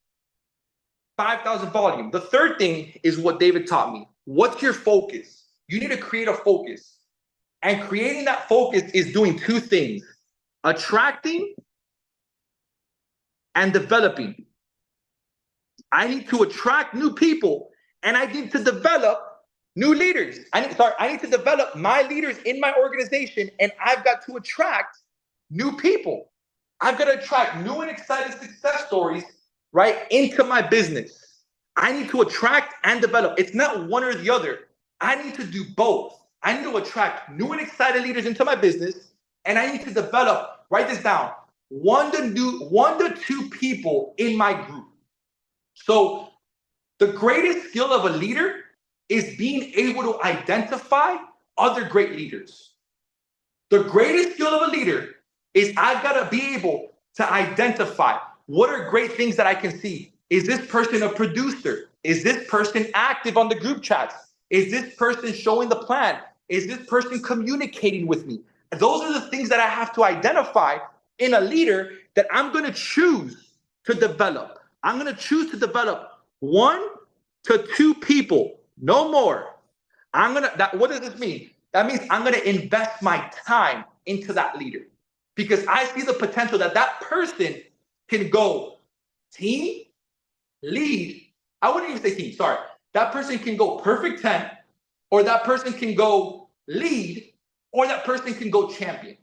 5,000 volume. The third thing is what David taught me. What's your focus? You need to create a focus. And creating that focus is doing 2 things: attracting and developing. I need to attract new people, and I need to develop new leaders. I need to develop my leaders in my organization, and I've got to attract new people. I've got to attract new and exciting success stories, right, into my business. I need to attract and develop. It's not one or the other. I need to do both. I need to attract new and excited leaders into my business, and I need to develop, write this down, 1 to 2 people in my group. So the greatest skill of a leader is being able to identify other great leaders. The greatest skill of a leader is I've got to be able to identify what are great things that I can see. Is this person a producer? Is this person active on the group chats? Is this person showing the plan? Is this person communicating with me? Those are the things that I have to identify in a leader that I'm going to choose to develop. I'm going to choose to develop 1 to 2 people, no more. What does this mean? That means I'm going to invest my time into that leader, because I see the potential that that person can go team, lead. I wouldn't even say team, sorry. That person can go perfect 10, or that person can go lead, or that person can go champion.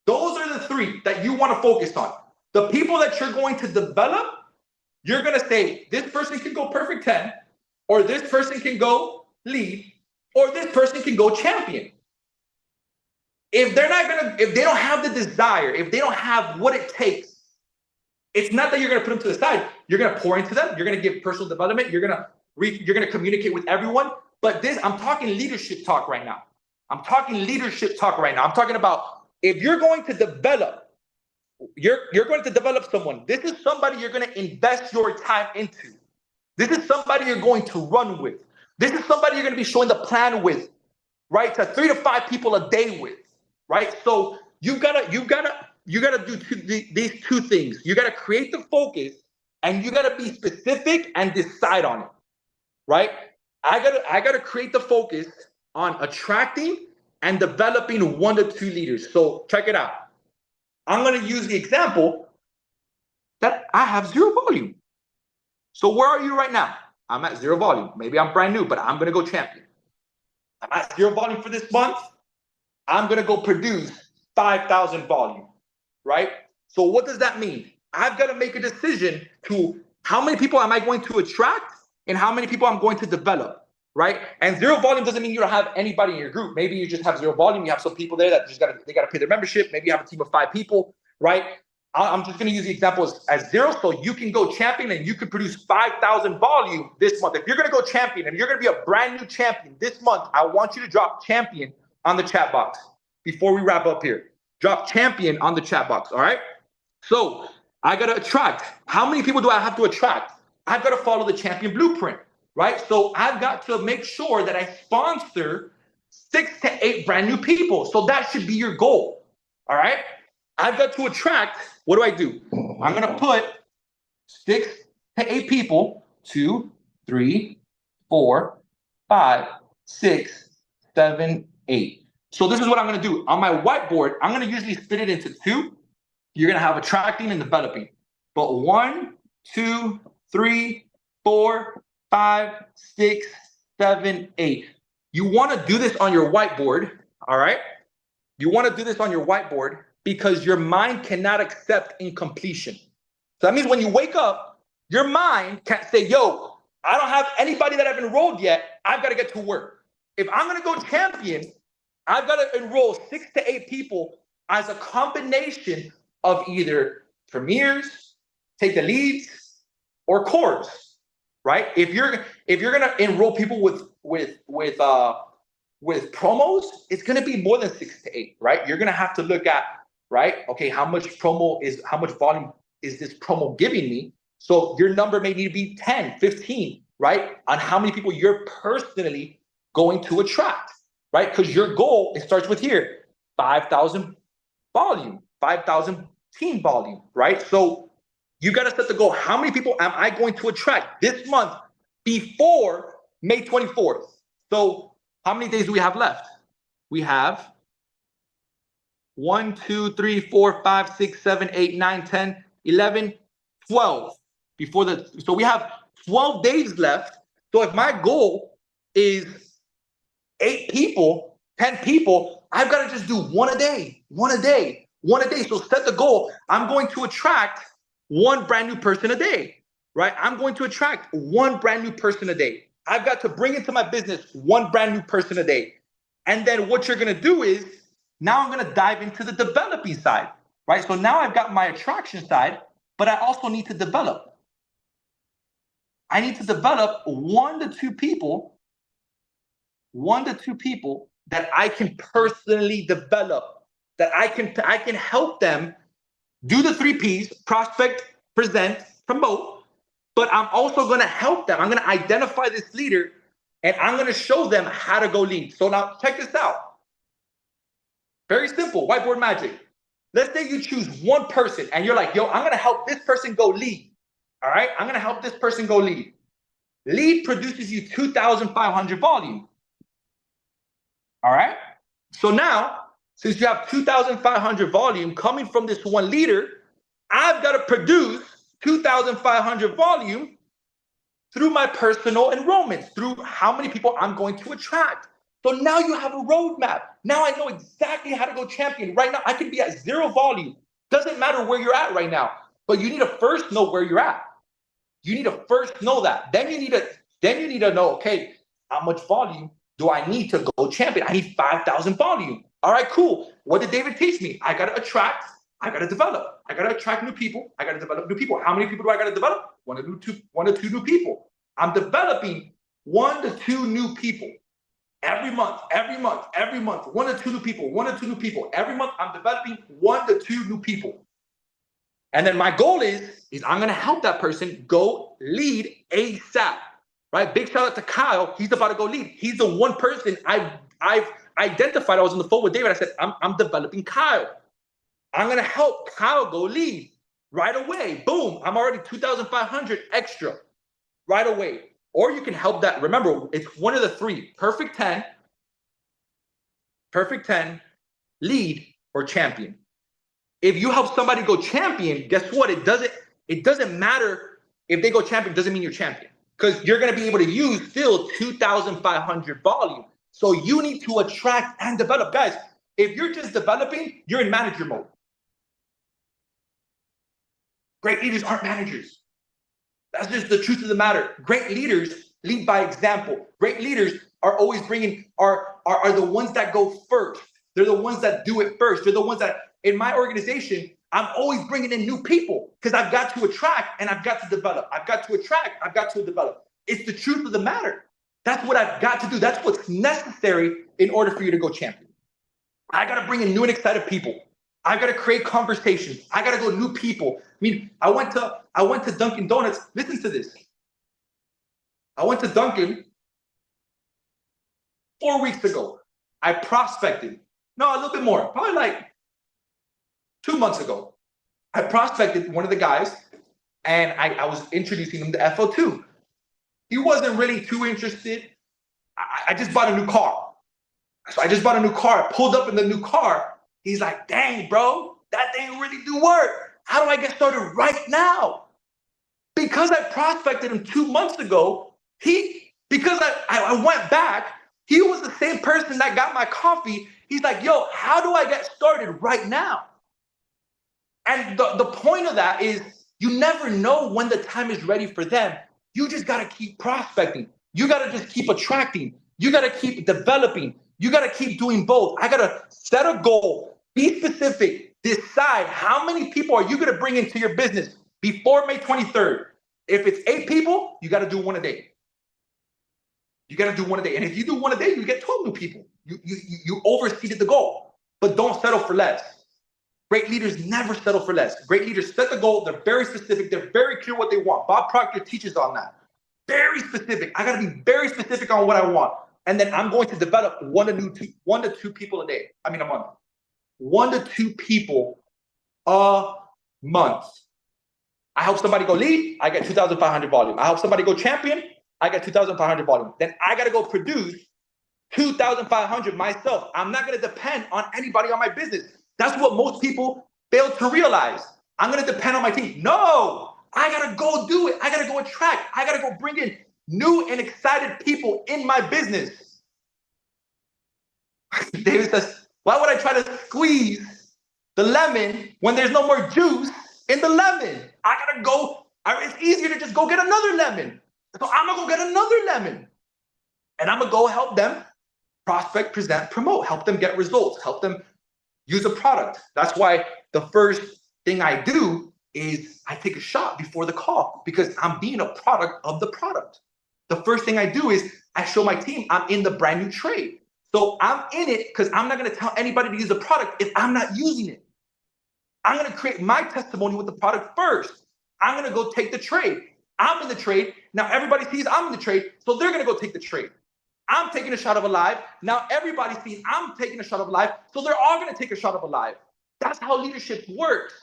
Those are the 3 that you want to focus on. The people that you're going to develop, you're going to say, this person can go perfect 10, or this person can go lead, or this person can go champion. If they don't have the desire, if they don't have what it takes, it's not that you're going to put them to the side. You're going to pour into them. You're going to give personal development. You're going to communicate with everyone. But I'm talking leadership talk right now. I'm talking leadership talk right now. I'm talking about, if you're going to develop, you're going to develop someone. This is somebody you're going to invest your time into. This is somebody you're going to run with. This is somebody you're going to be showing the plan with, right? To 3 to 5 people a day with, right? So you gotta do these 2 things. You gotta create the focus, and you gotta be specific and decide on it, right? I gotta create the focus on attracting and developing 1 to 2 leaders. So check it out. I'm gonna use the example that I have 0 volume. So where are you right now? I'm at 0 volume. Maybe I'm brand new, but I'm gonna go champion. I'm at 0 volume for this month. I'm gonna go produce 5,000 volume, right? So what does that mean? I've got to make a decision to how many people am I going to attract and how many people I'm going to develop, right? And 0 volume doesn't mean you don't have anybody in your group. Maybe you just have 0 volume. You have some people there that they got to pay their membership. Maybe you have a team of 5 people, right? I'm just going to use the example as 0, so you can go champion and you can produce 5,000 volume this month. If you're going to go champion and you're going to be a brand new champion this month, I want you to drop champion on the chat box before we wrap up here. Drop champion on the chat box, all right? So I got to attract. How many people do I have to attract? I've got to follow the champion blueprint, right? So I've got to make sure that I sponsor 6 to 8 brand new people. So that should be your goal, all right? I've got to attract. What do? I'm going to put 6 to 8 people, 2, 3, 4, 5, 6, 7, 8. So this is what I'm going to do. On my whiteboard, I'm going to usually split it into 2. You're going to have attracting and developing. But 1, 2, 3, 4, 5, 6, 7, 8. You want to do this on your whiteboard, all right? You want to do this on your whiteboard because your mind cannot accept incompletion. So that means when you wake up, your mind can't say, yo, I don't have anybody that I've enrolled yet. I've got to get to work. If I'm going to go champion, I've got to enroll 6 to 8 people as a combination of either premiers, take the leads, or cores, right? If you're gonna enroll people with promos, it's gonna be more than 6 to 8, right? You're gonna have to look at, right? Okay, how much volume is this promo giving me? So your number may need to be 10, 15, right? On how many people you're personally going to attract, right? Because your goal, it starts with here, 5,000 volume, 5,000 team volume, right? So you got to set the goal. How many people am I going to attract this month before May 24th? So how many days do we have left? We have 1, 2, 3, 4, 5, 6, 7, 8, 9, 10, 11, 12. So we have 12 days left. So if my goal is 8 people, 10 people, I've got to just do one a day. So set the goal. I'm going to attract 1 brand new person a day, right? I'm going to attract 1 brand new person a day. I've got to bring into my business 1 brand new person a day. And then what you're going to do is, now I'm going to dive into the developing side, right? So now I've got my attraction side, but I also need to develop. I need to develop 1 to 2 people that I can personally develop, that I can help them do the 3 Ps: prospect, present, promote. But I'm also going to help them. I'm going to identify this leader, and I'm going to show them how to go lead. So now check this out. Very simple, whiteboard magic. Let's say you choose 1 person and you're like, yo, I'm going to help this person go lead. All right, I'm going to help this person go lead. Lead produces you 2,500 volume. All right. So now, since you have 2,500 volume coming from this 1 leader, I've got to produce 2,500 volume through my personal enrollments, through how many people I'm going to attract. So now you have a roadmap. Now I know exactly how to go champion. Right now, I can be at 0 volume. Doesn't matter where you're at right now, but you need to first know where you're at. You need to first know that. Then you need to know, okay, how much volume do I need to go champion? I need 5,000 volume. All right, cool. What did David teach me? I got to attract. I got to develop. I got to attract new people. I got to develop new people. How many people do I got to develop? 1 to 2 new people. I'm developing 1 to 2 new people every month. 1 to 2 new people. 1 to 2 new people. Every month, I'm developing 1 to 2 new people. And then my goal is I'm going to help that person go lead ASAP, right? Big shout out to Kyle. He's about to go lead. He's the 1 person I've identified. I was on the phone with David. I said, I'm developing Kyle. I'm going to help Kyle go lead right away. Boom. I'm already 2,500 extra right away. Or you can help that. Remember, it's one of the 3: perfect 10, lead, or champion. If you help somebody go champion, guess what? It doesn't matter if they go champion. Doesn't mean you're champion, because you're going to be able to use still 2,500 volume. So you need to attract and develop. Guys, if you're just developing, you're in manager mode. Great leaders aren't managers. That's just the truth of the matter. Great leaders lead by example. Great leaders are always are the ones that go first. They're the ones that do it first. They're the ones that, in my organization, I'm always bringing in new people, because I've got to attract and I've got to develop. I've got to attract, I've got to develop. It's the truth of the matter. That's what I've got to do. That's what's necessary in order for you to go champion. I got to bring in new and excited people. I got to create conversations. I got to go new people. I mean, I went to Dunkin' Donuts. Listen to this. I went to Dunkin' 4 weeks ago. I prospected. No, a little bit more. Probably like 2 months ago. I prospected one of the guys, and I was introducing him to FO2. He wasn't really too interested. I just bought a new car. So I just bought a new car. I pulled up in the new car. He's like, dang, bro, that thing really do work. How do I get started right now? Because I prospected him 2 months ago, because I went back, He was the same person that got my coffee. He's like, yo, how do I get started right now? And the point of that is you never know when the time is ready for them. You just got to keep prospecting. You got to just keep attracting. You got to keep developing. You got to keep doing both. I got to set a goal, be specific, decide how many people are you going to bring into your business before May 23rd. If it's 8 people, you got to do one a day. You got to do one a day. And if you do one a day, you get 12 new people. You overseeded the goal, but don't settle for less. Great leaders never settle for less. Great leaders set the goal. They're very specific. They're very clear what they want. Bob Proctor teaches on that. Very specific. I got to be very specific on what I want. And then I'm going to develop one to two people a day. A month. 1 to 2 people a month. I help somebody go lead. I get 2,500 volume. I help somebody go champion. I get 2,500 volume. Then I got to go produce 2,500 myself. I'm not going to depend on anybody on my business. That's what most people fail to realize. I'm going to depend on my team. No, I got to go do it. I got to go attract. I got to go bring in new and excited people in my business. David says, why would I try to squeeze the lemon when there's no more juice in the lemon? I got to go. It's easier to just go get another lemon. So I'm going to go get another lemon. And I'm going to go help them prospect, present, promote, help them get results, help them use a product. That's why the first thing I do is I take a shot before the call because I'm being a product of the product. The first thing I do is I show my team I'm in the brand new trade. So I'm in it because I'm not going to tell anybody to use the product if I'm not using it. I'm going to create my testimony with the product first. I'm going to go take the trade. I'm in the trade. Now everybody sees I'm in the trade, so they're going to go take the trade. I'm taking a shot of Alive. Now everybody sees I'm taking a shot of Alive, so they're all going to take a shot of Alive. That's how leadership works.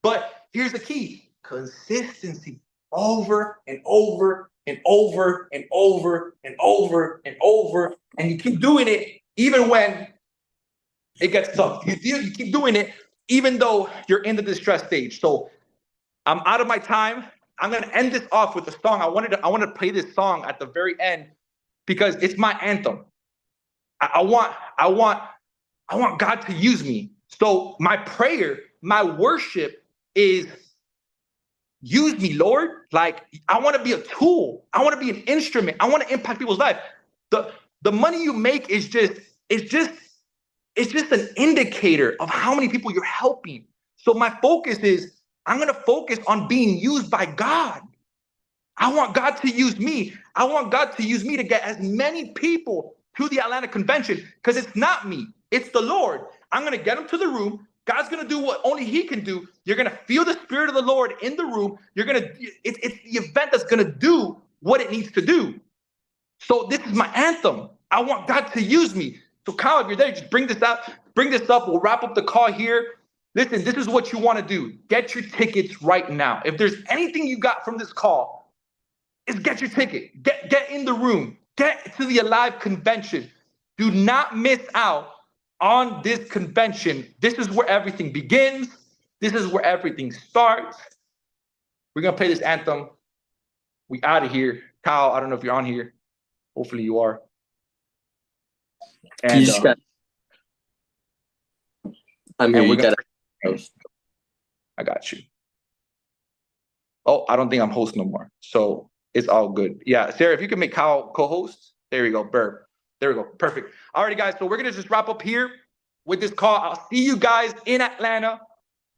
But here's the key. Consistency. Over and over and over and over and over and over. And you keep doing it even when it gets tough. You keep doing it even though you're in the distress stage. So I'm out of my time. I'm going to end this off with a song. I wanted to play this song at the very end because it's my anthem. I want God to use me. So my prayer, my worship is use me, Lord. Like I want to be a tool. I want to be an instrument. I want to impact people's life. The money you make is just an indicator of how many people you're helping. So my focus is I'm going to focus on being used by God. I want God to use me. I want God to use me to get as many people to the Atlanta convention because it's not me. It's the Lord. I'm going to get them to the room. God's going to do what only he can do. You're going to feel the Spirit of the Lord in the room. It's the event that's going to do what it needs to do. So this is my anthem. I want God to use me. So Kyle, if you're there, just bring this up. We'll wrap up the call here. Listen, this is what you want to do. Get your tickets right now. If there's anything you got from this call, is get your ticket. Get in the room. Get to the Alive convention. Do not miss out on this convention. This is where everything begins. This is where everything starts. We're going to play this anthem. We out of here. Kyle, I don't know if you're on here. Hopefully you are. And I'm here. You got it. I got you. Oh, I don't think I'm host no more. So it's all good. Yeah, Sarah, if you can make Kyle co-host. There we go. Burp. There we go. Perfect. Alrighty, guys. So we're going to just wrap up here with this call. I'll see you guys in Atlanta.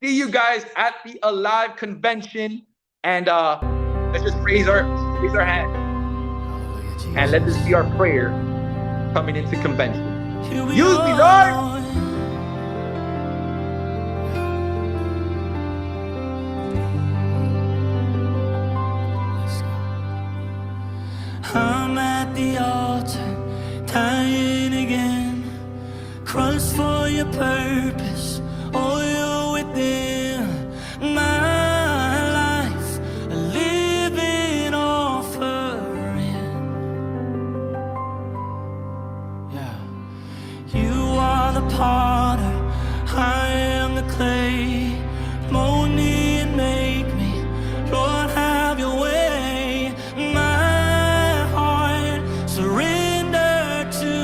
See you guys at the Alive convention. And let's just raise our hand. And let this be our prayer coming into convention. Use me, Lord. I'm at the altar, dying again. Crushed for your purpose, oil within my life, a living offering. Yeah, you are the potter, I am the clay.